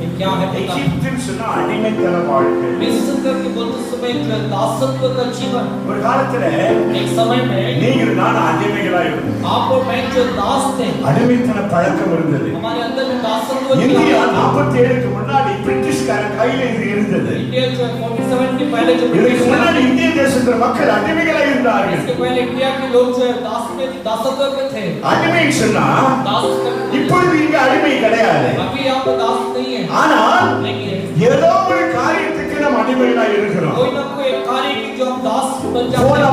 [SPEAKER 2] ये क्या है पता है?
[SPEAKER 1] எகிப்தின் சொன்னா அடிமைத்தன வாழ்க்கை.
[SPEAKER 2] मिस्र करके बोलते समय जो है दासत्व का जीवन,
[SPEAKER 1] ஒரு காலத்துல
[SPEAKER 2] एक समय में
[SPEAKER 1] நீங்கள் நான் அடிமைகளா இருந்தோம்.
[SPEAKER 2] आप और मैं जो दास थे,
[SPEAKER 1] அடிமைத்தன பழக்கம் இருந்தது.
[SPEAKER 2] हमारे अंदर में दासत्व की
[SPEAKER 1] இந்தியா
[SPEAKER 2] आदत थी।
[SPEAKER 1] 47க்கு முன்னாடி பிரிட்டிஷ்கார கையில இது இருந்தது.
[SPEAKER 2] इंडिया जो है 47 के पहले जो
[SPEAKER 1] இதுக்கு
[SPEAKER 2] ब्रिटिश
[SPEAKER 1] முன்னாடி இந்திய தேசத்துல மக்கள் அடிமைகளா இருந்தார்கள்.
[SPEAKER 2] इसके पहले इंडिया के लोग जो है दासत्व में थे।
[SPEAKER 1] அடிமை சொன்னா
[SPEAKER 2] दास
[SPEAKER 1] இப்பொழுது இங்க அடிமை கிடையாது.
[SPEAKER 2] अभी यहाँ पर दास नहीं है,
[SPEAKER 1] ஆனால்
[SPEAKER 2] लेकिन
[SPEAKER 1] ஏதோ ஒரு காரியத்துக்கு நம்ம அடிமைகளா இருக்கிறோம்.
[SPEAKER 2] कोई ना कोई कार्य की जो हम दास बन जाते हैं।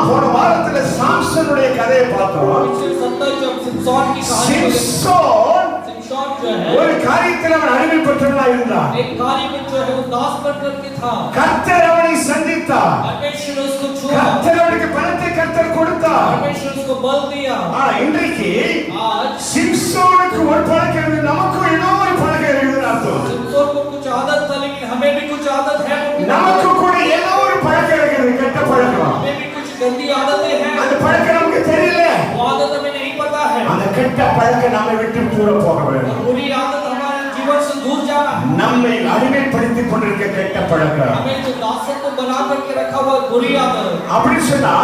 [SPEAKER 1] போன வாரத்துல சாம்சனுடைய கதையை பார்த்தோம்.
[SPEAKER 2] पिछले सप्ताह जो हम सिमसोन की कहानी को देखते हैं,
[SPEAKER 1] சிம்சோன்
[SPEAKER 2] सिमसोन जो जो है
[SPEAKER 1] ஒரு காரியத்தில் அவன் அடிமைப்பட்டவனாய் இருந்தான்.
[SPEAKER 2] एक कार्य में जो है वो दास बनकर के था.
[SPEAKER 1] கர்த்தர் அவனை சந்தித்தார்.
[SPEAKER 2] परमेश्वर ने उसको छुआ.
[SPEAKER 1] கர்த்தர் அவனுக்கு பலத்தை கர்த்தர் கொடுத்தார்.
[SPEAKER 2] परमेश्वर उसको बल दिया.
[SPEAKER 1] இன்றைக்கு
[SPEAKER 2] आज
[SPEAKER 1] சிம்சோனுக்கு ஒரு பழக்கம் இருந்தது, நமக்கும் ஏதோ ஒரு பழக்கம் இருக்குதுன்னு அர்த்தம்.
[SPEAKER 2] सिमसोन को कुछ आदत था लेकिन हमें भी कुछ आदत है.
[SPEAKER 1] நமக்கு கூட ஏதோ ஒரு பழக்கம் இருக்குது, கெட்ட பழக்கம்.
[SPEAKER 2] हमें भी कुछ गंदी आदतें हैं.
[SPEAKER 1] அந்த பழக்கம் நமக்கு தெரியல.
[SPEAKER 2] वो आदत हमें नहीं पता है.
[SPEAKER 1] அந்த கெட்ட பழக்கம் நம்மை விட்டு தூர போக வேண்டும்.
[SPEAKER 2] बुरी आदत हमारे जीवन से दूर जाना.
[SPEAKER 1] நம்மை அடிமைப்படுத்திக் கொண்டிருக்க கெட்ட பழக்கம்.
[SPEAKER 2] हमें जो दासत्व बना करके रखा हुआ बुरी आदत.
[SPEAKER 1] அப்படி சொன்னா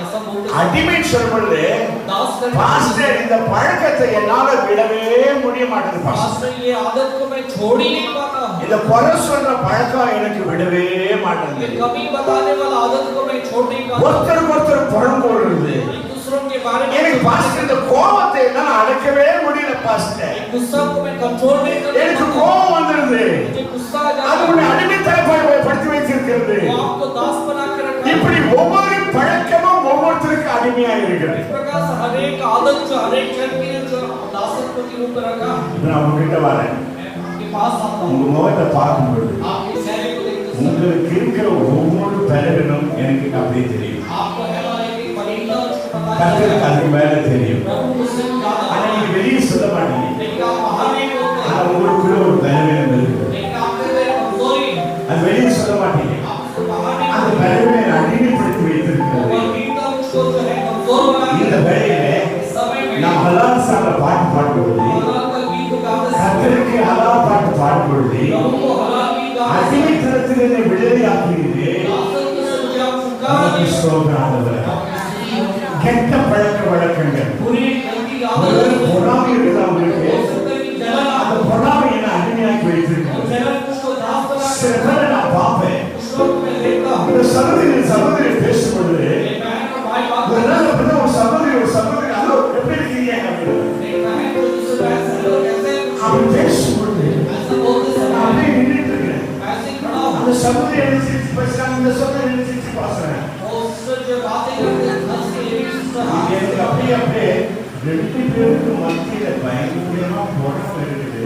[SPEAKER 2] ऐसा बोलते
[SPEAKER 1] அடிமை சொல்றது
[SPEAKER 2] दास
[SPEAKER 1] பாஸ்டர் இந்த பழக்கத்தை என்னால விடவே முடிய மாட்டேங்குது பாஸ்டர்.
[SPEAKER 2] पास्टर ये आदत को मैं छोड़ ही नहीं पाता.
[SPEAKER 1] இந்த குறை சொல்ற பழக்கம் எனக்கு விடவே மாட்டேங்குது.
[SPEAKER 2] ये कमी बताने वाला आदत को मैं छोड़ नहीं पाता.
[SPEAKER 1] ஒருத்தருக்கு ஒருத்தர் புறம் போடுறது.
[SPEAKER 2] एक दूसरों के बारे में
[SPEAKER 1] எனக்கு பாஸ்டர் இந்த கோபத்தை என்னால அடக்கவே முடியல பாஸ்டர்.
[SPEAKER 2] एक गुस्सा को मैं कंट्रोल नहीं कर
[SPEAKER 1] எனக்கு
[SPEAKER 2] पाता.
[SPEAKER 1] கோபம் வந்துருது.
[SPEAKER 2] मुझे गुस्सा आ
[SPEAKER 1] அது
[SPEAKER 2] जाता
[SPEAKER 1] உன்னை
[SPEAKER 2] है.
[SPEAKER 1] அடிமைத்தனப்படுத்தி வைத்திருக்கிறது.
[SPEAKER 2] वो आपको दास बना के रखा है.
[SPEAKER 1] இப்படி ஒவ்வொரு பழக்கமும் ஒவ்வொருத்தருக்கு அடிமையா இருக்கிறது.
[SPEAKER 2] इस प्रकार से हर एक आदत जो हर एक जन के लिए जो दासत्व के रूप में रखा है.
[SPEAKER 1] இப்ப நான் உங்ககிட்ட வரேன்.
[SPEAKER 2] मैं आपके पास आता हूँ.
[SPEAKER 1] உங்க முகத்தை பார்க்கும்போது
[SPEAKER 2] आपके चेहरे को देखते समय
[SPEAKER 1] உங்களுக்கு இருக்கிற ஒவ்வொரு பலவீனம் எனக்கு அப்படியே தெரியும்.
[SPEAKER 2] आपको है वाला एक बलिदान उसको पता
[SPEAKER 1] கர்த்தருக்கு
[SPEAKER 2] चलता है.
[SPEAKER 1] அது மேல தெரியும்.
[SPEAKER 2] प्रभु उससे ज्यादा
[SPEAKER 1] ஆனா நீங்க வெளியே சொல்ல மாட்டீங்க.
[SPEAKER 2] लेकिन आप बाहर नहीं बोलते.
[SPEAKER 1] ஆனா உங்களுக்குள்ள ஒரு பலவீனம் இருக்கு.
[SPEAKER 2] लेकिन आपके अंदर एक कमजोरी है.
[SPEAKER 1] அது வெளியே சொல்ல மாட்டீங்க.
[SPEAKER 2] आप उसको बाहर नहीं
[SPEAKER 1] அந்த
[SPEAKER 2] बोलते.
[SPEAKER 1] பலவீனம் அடிமைப்படுத்தி வைத்திருக்கிறது.
[SPEAKER 2] और भीतर उसको जो है कमजोर बना के
[SPEAKER 1] இந்த வேளையிலே
[SPEAKER 2] इस समय में
[SPEAKER 1] நாம் ஹலால் சால பாட்டு பாடும்போது
[SPEAKER 2] हलाल का गीत को गाते समय
[SPEAKER 1] கர்த்தருக்கு ஹலால் பாட்டு பாடும்போது
[SPEAKER 2] प्रभु को हलाल गीत गाते समय
[SPEAKER 1] அடிமைத்தனத்தில் என்னை விடுதலையாக்குகிறீரே.
[SPEAKER 2] दासत्व से मुझे आप छुटकारा
[SPEAKER 1] நமக்கு
[SPEAKER 2] दीजिए.
[SPEAKER 1] ஸ்தோத்திரம் ஆண்டவரே. கெட்ட பழக்க வழக்கங்கள்
[SPEAKER 2] बुरी गंदी
[SPEAKER 1] ஒரு
[SPEAKER 2] आदत
[SPEAKER 1] பொறாமை இருக்குதா உங்களுக்கு?
[SPEAKER 2] हो सकता है कि जलन
[SPEAKER 1] அந்த பொறாமை என்ன அடிமையாக்கி வைத்திருக்கிறது.
[SPEAKER 2] जलन उसको दास बना
[SPEAKER 1] சில
[SPEAKER 2] के
[SPEAKER 1] பேரை நான் பார்ப்பேன்.
[SPEAKER 2] उस वक्त मैं देखता हूँ
[SPEAKER 1] இந்த சகோதரி பேசும்பொழுது
[SPEAKER 2] एक बहन का भाई बात
[SPEAKER 1] ஒரு நாள் அப்படிதான் ஒரு சகோதரி ஹலோ எப்படி இருக்கீங்க அப்படின்னு
[SPEAKER 2] एक बहन को दूसरे बहन से हेलो कैसे है?
[SPEAKER 1] அப்படி பேசும்பொழுது
[SPEAKER 2] ऐसा बोलते
[SPEAKER 1] நான்
[SPEAKER 2] समय
[SPEAKER 1] அப்படியே நின்றுட்டு இருக்கிறேன்.
[SPEAKER 2] ऐसे ही खड़ा हूँ
[SPEAKER 1] அந்த சகோதரி என்ன சிரிச்சு பேசுறாங்க, இந்த சகோதரி என்ன சிரிச்சு பேசுறாங்க.
[SPEAKER 2] और उससे जो बातें करते हैं हंस के ये भी सुनता है
[SPEAKER 1] எனக்கு அப்படியே ரெண்டு பேருக்கு மத்தியில பயங்கரமா பொறாமை இருக்குது.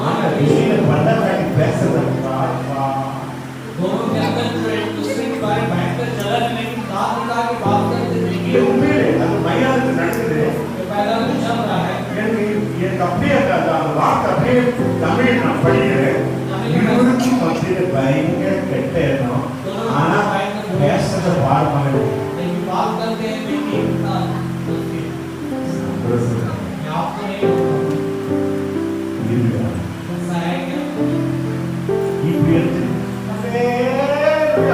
[SPEAKER 1] ஆனா வெளியில பள்ளக்காட்டி பேசுறத பார்ப்பா.
[SPEAKER 2] दोनों के अंदर जो एक दूसरे के बारे में भयंकर जलन है लेकिन दांत निकाल के बात करते
[SPEAKER 1] இது
[SPEAKER 2] देखिए
[SPEAKER 1] உண்மையிலே அது மையானது நடக்குது.
[SPEAKER 2] ये पैदा में चल रहा है
[SPEAKER 1] எனக்கு அப்படியே அந்த வார்த்தை அப்படியே தமிழ் நான் படிக்கிறேன். இருவருக்கு மத்தியில பயங்கர கெட்ட எண்ணம். ஆனா பேசுறத பார்ப்பாங்க.
[SPEAKER 2] लेकिन बात करते हैं बेटी इतना मैं आपको नहीं बोलता ऐसा है क्या
[SPEAKER 1] இப்படி இருக்கு.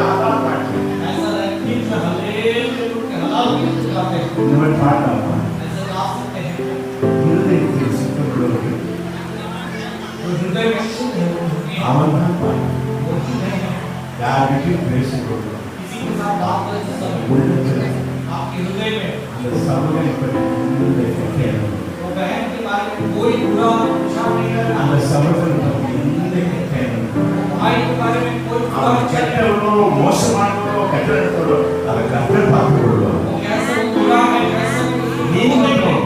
[SPEAKER 1] ஆதார் காட்டு.
[SPEAKER 2] ऐसा रहती है जो हलेल के रूप के हलाल गीत गाते हैं
[SPEAKER 1] இந்த மாதிரி பாடலாமா?
[SPEAKER 2] ऐसा गा सकते हैं
[SPEAKER 1] இருதயத்தில் சுத்தமுள்ளவர்கள்
[SPEAKER 2] जो हृदय में शुद्ध है वो धर्मी है
[SPEAKER 1] அவன் தான் பாடுவான்.
[SPEAKER 2] वो ही नहीं है
[SPEAKER 1] யார்கிட்டயும் பேசும்போது
[SPEAKER 2] किसी के साथ बात करते समय
[SPEAKER 1] உள்ளத்துல
[SPEAKER 2] आपके हृदय में
[SPEAKER 1] அந்த சமூகத்தை பற்றி எந்த கெட்ட எண்ணமும்
[SPEAKER 2] वो बहन के बारे में कोई बुरा विचार नहीं करना
[SPEAKER 1] அந்த சமூகத்தை பற்றி எந்த கெட்ட எண்ணமும்
[SPEAKER 2] भाई के बारे में कोई बुरा
[SPEAKER 1] அவன்
[SPEAKER 2] विचार नहीं
[SPEAKER 1] கெட்டவனோ மோசமானவனோ கெட்டவனோ அதை கர்த்தர் பார்த்து கொள்வார்.
[SPEAKER 2] वो कैसा वो बुरा है कैसा वो
[SPEAKER 1] நீ
[SPEAKER 2] नहीं
[SPEAKER 1] மட்டும்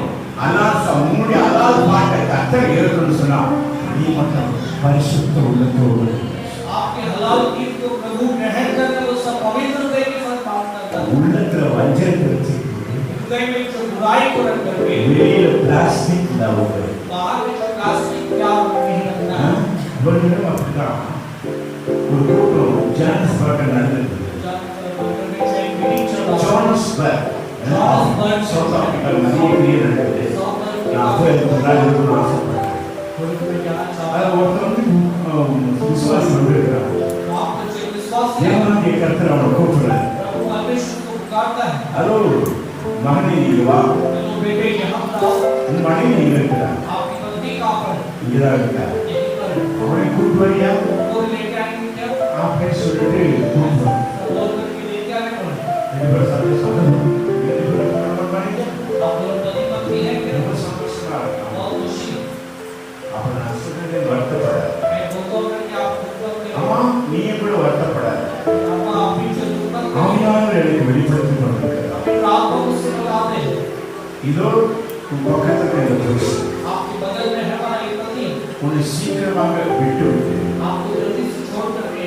[SPEAKER 2] है
[SPEAKER 1] உன்னுடைய அலால் பாட்டை கர்த்தர் ஏற்கனவே சொன்னா நீ மட்டும் பரிசுத்த உள்ளத்தோடு
[SPEAKER 2] आपके हलाल गीत को प्रभु ग्रहण करने वो सब पवित्र हृदय के साथ बात करता है
[SPEAKER 1] உள்ளத்துல வஞ்சத்தை வச்சு
[SPEAKER 2] हृदय में जो बुराई को रख करके
[SPEAKER 1] வெளியில பிளாஸ்டிக் லவ்வு
[SPEAKER 2] बाहर में जो प्लास्टिक प्यार नहीं रखना है
[SPEAKER 1] இவர்களும் அப்படிதான். ஒரு கூட்டம் ஜான்ஸ்பர்க் நடந்தது. ஜான்ஸ்பர்க் சவுத் ஆப்பிரிக்காவில் நிறைய பெரிய நடக்குது. நான் போய் அதுக்கு முன்னாடி இருக்கணும்னு ஆசைப்பட்டேன். அதில் ஒருத்தர் வந்து விசுவாசி வந்திருக்கிறார். தேவனாகிய கர்த்தர் அவனை கூப்பிடுறார். ஹலோ மகனே நீங்க வா. உன் மனைவி நீங்க இருக்கிறார். இங்கதான் இருக்கா. அவனை கூப்பிட்டு வரியா அப்படின்னு சொல்லிட்டு கூப்பிடுறான். ரெண்டு பேரும் சந்தோஷமா ரொம்ப சந்தோஷமா இருக்கான். அப்ப நான் சொன்னேன் வருத்தப்படாத. ஆமா நீ கூட வருத்தப்படாத. ஆவியானவர் எனக்கு வெளிப்படுத்தி கொண்டிருக்கிறார். இதோ உன் பக்கத்துல இந்த புருஷன்
[SPEAKER 2] आपके बगल में है हमारा एक पति
[SPEAKER 1] உன்னை சீக்கிரமாக விட்டுவிட்டு
[SPEAKER 2] आपको जल्दी से छोड़ करके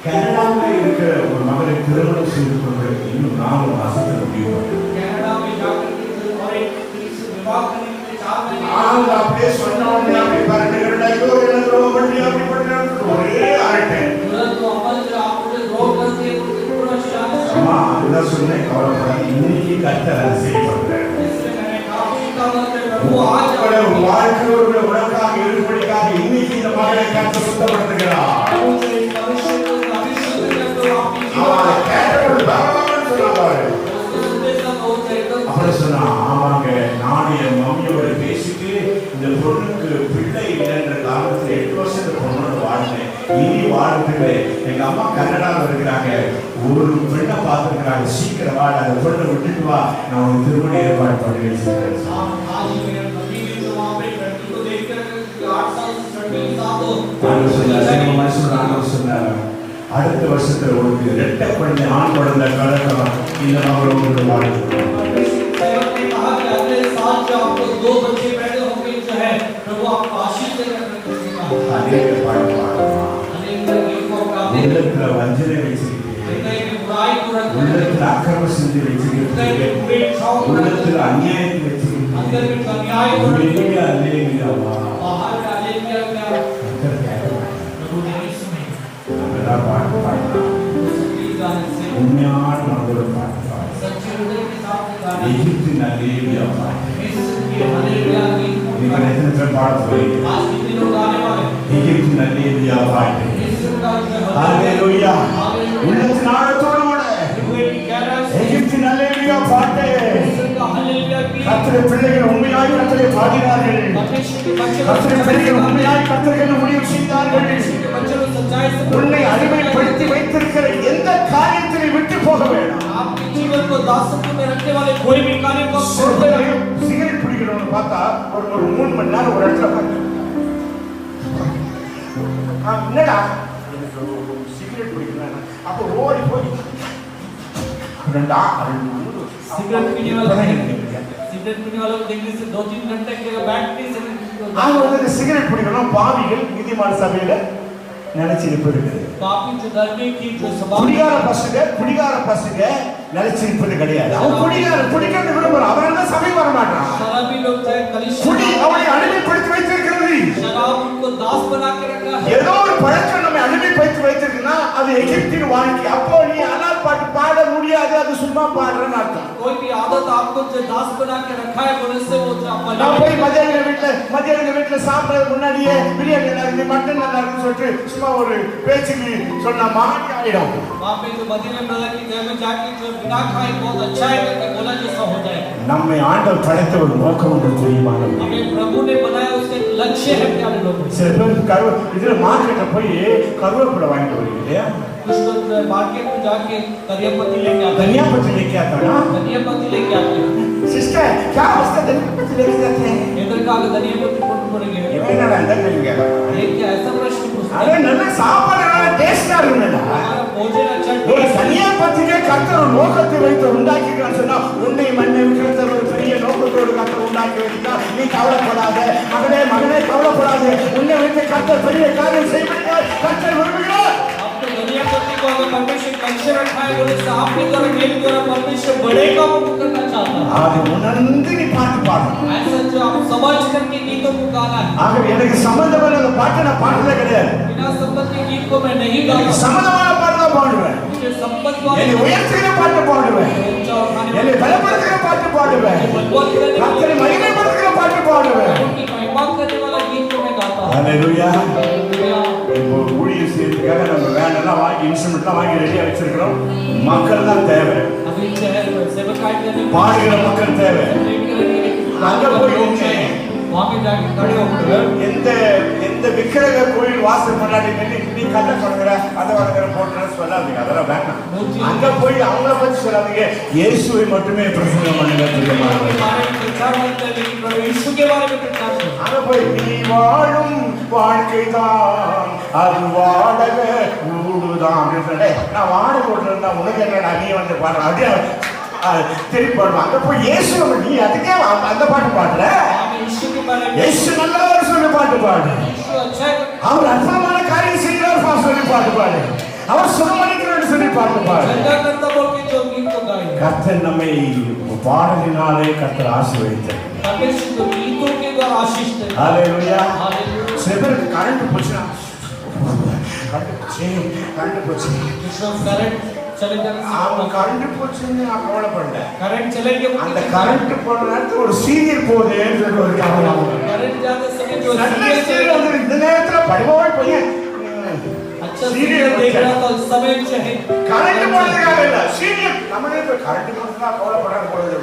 [SPEAKER 1] கனடாவில் இருக்கிற ஒரு மகளை திருமணம் செய்து கொள்வதற்கு இன்னும் 4 மாசத்துல முடிவு பண்ணேன்.
[SPEAKER 2] कनाडा में जाकर के और एक स्त्री से विवाह करने के लिए 4 महीने
[SPEAKER 1] அவங்க அப்படியே சொன்ன உடனே அப்படி பரண்டுகிறடா ஐயோ என்ன துரோகம் பண்ணி அப்படி பண்ணி ஒரே அரட்டை.
[SPEAKER 2] तुरंत वो अमल से आपको द्रोह कर दिए पूरा शान
[SPEAKER 1] அம்மா அதுதான் சொன்னேன் கவலைப்படாத இன்னைக்கு கர்த்தர் அதை சரி பண்றாரு.
[SPEAKER 2] इसलिए मैंने कहा उनका मतलब वो आज
[SPEAKER 1] உங்களுடைய வாழ்க்கையோட உனக்காக இருப்படிக்காக இன்னைக்கு இந்த மகளை கர்த்தர் சுத்தப்படுத்துகிறார்.
[SPEAKER 2] उसे भविष्य को अभिषेक करके आपकी
[SPEAKER 1] அவன் கேட்டவர்கள் பகவான் சொன்னாரு. அப்புறம் சொன்னா ஆமாங்க நான் என் மம்மியோட பேசிட்டு இந்த பொண்ணுக்கு பிள்ளை இல்லைன்ற காரணத்துல 8 வருஷம் இந்த பொண்ணோட வாழ்ந்தேன். இனி வாழ்ந்துட்டு எங்க அம்மா கன்னடாவில் இருக்கிறாங்க. ஒரு பெண்ணை பார்த்துருக்கிறாங்க. சீக்கிரம் வாழ அந்த பொண்ணை விட்டுட்டு வா நான் உனக்கு திருமண ஏற்பாடு பண்ணி வச்சிருக்கேன். சொன்னாங்க அடுத்த வருஷத்துல உனக்கு 2 குழந்தை ஆண் குழந்தை கலக்கலாம் இந்த மகளோடு வாழ்க்கை உள்ளத்துல வஞ்சனை வச்சிருக்கீங்க, உள்ளத்துல அக்கிரமம் செஞ்சு வச்சிருக்கீங்க, உள்ளத்துல அநியாயத்தை வச்சிருக்கீங்க. உண்மையான மனதோட பாட்டு எகிப்து நல்லேலியா பாட்டு எத்தனை பேர் பாட போறீங்க? எகிப்து நல்லேலியா பாட்டு ஹல்லேலூயா. உள்ளத்தின் ஆழத்தோடு கூட எகிப்து நல்லேலியா பாட்டு கர்த்தருடைய பிள்ளைகள் உண்மையாய் கர்த்தரை பாடினார்கள். கர்த்தருடைய பிள்ளைகள் உண்மையாய் கர்த்தருக்கு முடிவு செய்தார்கள். உன்னை அடிமைப்படுத்தி வைத்திருக்கிற எந்த காரியத்தை விட்டு போக வேண்டாம்.
[SPEAKER 2] आपके जीवन को दासत्व में रखने वाले कोई भी कार्य को छोड़ दे।
[SPEAKER 1] சிகரெட் பிடிக்கிறவங்க பார்த்தா ஒரு 3 மணி நேரம் ஒரு இடத்துல என்னடா சிகரெட் பிடிக்கிறேன் அப்போ ஓடி போய்
[SPEAKER 2] सिगरेट पीने वालों को देखने से 2-3 घंटे के बैठने से
[SPEAKER 1] சிகரெட் பிடிக்கணும் பாவிகள் நீதிமான சபையில நினைச்சிருப்பது
[SPEAKER 2] பாப்பி जो धर्मी की जो स्वभाव
[SPEAKER 1] குடிகார பசங்க நினைச்சிருப்பது கிடையாது. அவன் குடிக்கிறது விரும்புறான். அவன் தான் சபை வர மாட்டான்.
[SPEAKER 2] शराबी लोग चाहे कलीसिया
[SPEAKER 1] குடி அவனை அடிமைப்படுத்தி வைத்திருக்கிறது.
[SPEAKER 2] शराब उनको दास बना के रखा है.
[SPEAKER 1] ஏதோ ஒரு பழக்கம் நம்மை அடிமைப்படுத்தி வைத்திருக்குன்னா அது எகிப்தின் வாழ்க்கை. அப்போ நீ அனால் பாட்டு பாட முடியாது. அது சும்மா பாடுறன்னு அர்த்தம்.
[SPEAKER 2] कोई भी आदत आपको जो दास बना के रखा है बोले से वो
[SPEAKER 1] நான் போய் மதியான வீட்டுல சாப்பிடுறதுக்கு முன்னாடியே பிரியாணி நல்லா இருக்கு மட்டன் நல்லா இருக்குன்னு சொல்லிட்டு சும்மா ஒரு பேச்சுக்கு சொன்ன மாதிரி ஆயிடும்.
[SPEAKER 2] वहां पे जो मदीना ब्रदर की घर में जाके जो बिना खाए बहुत अच्छा है करके बोला जैसा हो जाए.
[SPEAKER 1] நம்மை ஆண்டவர் படைத்த ஒரு நோக்கம் ஒன்று தெரியுமானது.
[SPEAKER 2] हमें प्रभु ने बनाया उसका एक लक्ष्य है प्यारे लोगों.
[SPEAKER 1] சில பேர் இதுல மார்க்கெட்ல போய் கருவேப்பிலை வாங்கிட்டு வருவீங்க இல்லையா?
[SPEAKER 2] कुछ लोग मार्केट में जाके धनिया पत्ती लेके आते हैं.
[SPEAKER 1] धनिया पत्ती लेके आता ना?
[SPEAKER 2] धनिया पत्ती लेके आते हैं.
[SPEAKER 1] सिस्टर क्या उसका धनिया पत्ती लेके जाते हैं?
[SPEAKER 2] इधर का धनिया पत्ती फोटो पड़ेंगे.
[SPEAKER 1] ये ना अंदर नहीं गया.
[SPEAKER 2] ये क्या ऐसा प्रश्न पूछते हैं?
[SPEAKER 1] अरे नन्ना சாப்பாடு நல்லா டேஸ்டா இருக்குடா.
[SPEAKER 2] हमारा भोजन अच्छा
[SPEAKER 1] ஒரு धनिया पत्तीக்கு கர்த்தர் ஒரு நோக்கத்தை வைத்து உண்டாக்கிட்டான்னு சொன்னா உன்னை மண்ணை விட்டு ஒரு பெரிய நோக்கத்தோடு கர்த்தர் உண்டாக்கி வைத்தா நீ கவலைப்படாத மகனே கவலைப்படாத உன்னை வைத்து கர்த்தர் பெரிய காரியம் செய்வார். கர்த்தர் விரும்புகிறார்.
[SPEAKER 2] आपने धनिया पत्ती को अगर परमेश्वर लक्ष्य रखा है बोले तो आपके द्वारा मेरे द्वारा परमेश्वर बड़े काम को करना चाहता है.
[SPEAKER 1] அது உணர்ந்து நீ பாட்டு பாடணும்.
[SPEAKER 2] ऐसा जो आप समझ करके गीतों को गाना है.
[SPEAKER 1] ஆகவே எனக்கு சம்பந்தமான அந்த பாட்டை நான் பாடுறதே கிடையாது.
[SPEAKER 2] बिना संबंध के गीत को मैं नहीं गाता.
[SPEAKER 1] சம்பந்தமான பாட்டு தான் பாடுவேன்.
[SPEAKER 2] मुझे संबंध वाले
[SPEAKER 1] என்னை உயர்த்துகிற பாட்டு பாடுவேன். என்னை பலப்படுத்துகிற பாட்டு பாடுவேன். கர்த்தரை மகிமைப்படுத்துகிற பாட்டு பாடுவேன்.
[SPEAKER 2] उनकी महिमा करने वाला गीत को मैं गाता हूं.
[SPEAKER 1] ஹல்லேலூயா.
[SPEAKER 2] हालेलुया.
[SPEAKER 1] இப்போ ஊழியர் செய்யறதுக்காக நம்ம வேன்லாம் வாங்கி இன்ஸ்ட்ருமெண்ட்லாம் வாங்கி ரெடியா வச்சிருக்கிறோம். மக்கள் தான் தேவை.
[SPEAKER 2] अभी सेवकाई करने
[SPEAKER 1] பாடுகிற மக்கள் தேவை. அங்க போய்
[SPEAKER 2] वहां पे जाके खड़े होकर
[SPEAKER 1] எந்த விக்கிரக கோயில் வாசல் முன்னாடி நின்று நீ கல்லை கொடுக்குற அதை வளர்க்குற போட்டுற சொல்லாதீங்க. அதெல்லாம் வேண்டாம். அங்க போய் அவங்கள பத்தி சொல்லாதீங்க. இயேசுவை மட்டுமே பிரசங்கம் பண்ணுங்க. அங்க போய் நீ வாழும் வாழ்க்கைதான் அது வாடக ஊடுதான் நான் வாட போட்டுருந்தா உனக்கு என்ன நீ வந்து பாடுற அப்படியே திருப்பி பாடுவான். அங்க போய் இயேசு நீ அதுக்கே அந்த பாட்டு பாடுற
[SPEAKER 2] यीशु के बारे में
[SPEAKER 1] இயேசு நல்லவர் சொல்லி பாட்டு பாடு.
[SPEAKER 2] यीशु अच्छा है
[SPEAKER 1] அவர் அற்புதமான காரியம் செய்கிறார் சொல்லி பாட்டு பாடு. அவர் சுகமளிக்கிறார் சொல்லி பாட்டு பாடு.
[SPEAKER 2] चंगा करता बोल के जो गीत को गाए
[SPEAKER 1] கர்த்தர் நம்மை பாடலினாலே கர்த்தர் ஆசீர்வதித்தார்.
[SPEAKER 2] परमेश्वर को गीतों के द्वारा आशीष देता है
[SPEAKER 1] ஹalleluya.
[SPEAKER 2] हालेलुया
[SPEAKER 1] சில பேருக்கு கரண்ட் போச்சுனா கரண்ட் போச்சு
[SPEAKER 2] जो करंट चले जाने से
[SPEAKER 1] அவங்க கரண்ட் போச்சுன்னு நான் கவலைப்படல.
[SPEAKER 2] करंट चले गए
[SPEAKER 1] அந்த கரண்ட் போன நேரத்துல ஒரு சீரியல் போகுதுன்னு சொல்லி ஒரு கவலை.
[SPEAKER 2] करंट जाते समय जो
[SPEAKER 1] நல்ல
[SPEAKER 2] सीरियल चले
[SPEAKER 1] சீரியல் வந்து இந்த நேரத்துல படிவோய் பையன்
[SPEAKER 2] अच्छा सीरियल देख रहा था उस समय जो है
[SPEAKER 1] கரண்ட் போனதுக்காக இல்ல சீரியல் நம்மளே இப்ப கரண்ட் போனதுனா கவலைப்படாத போகுது.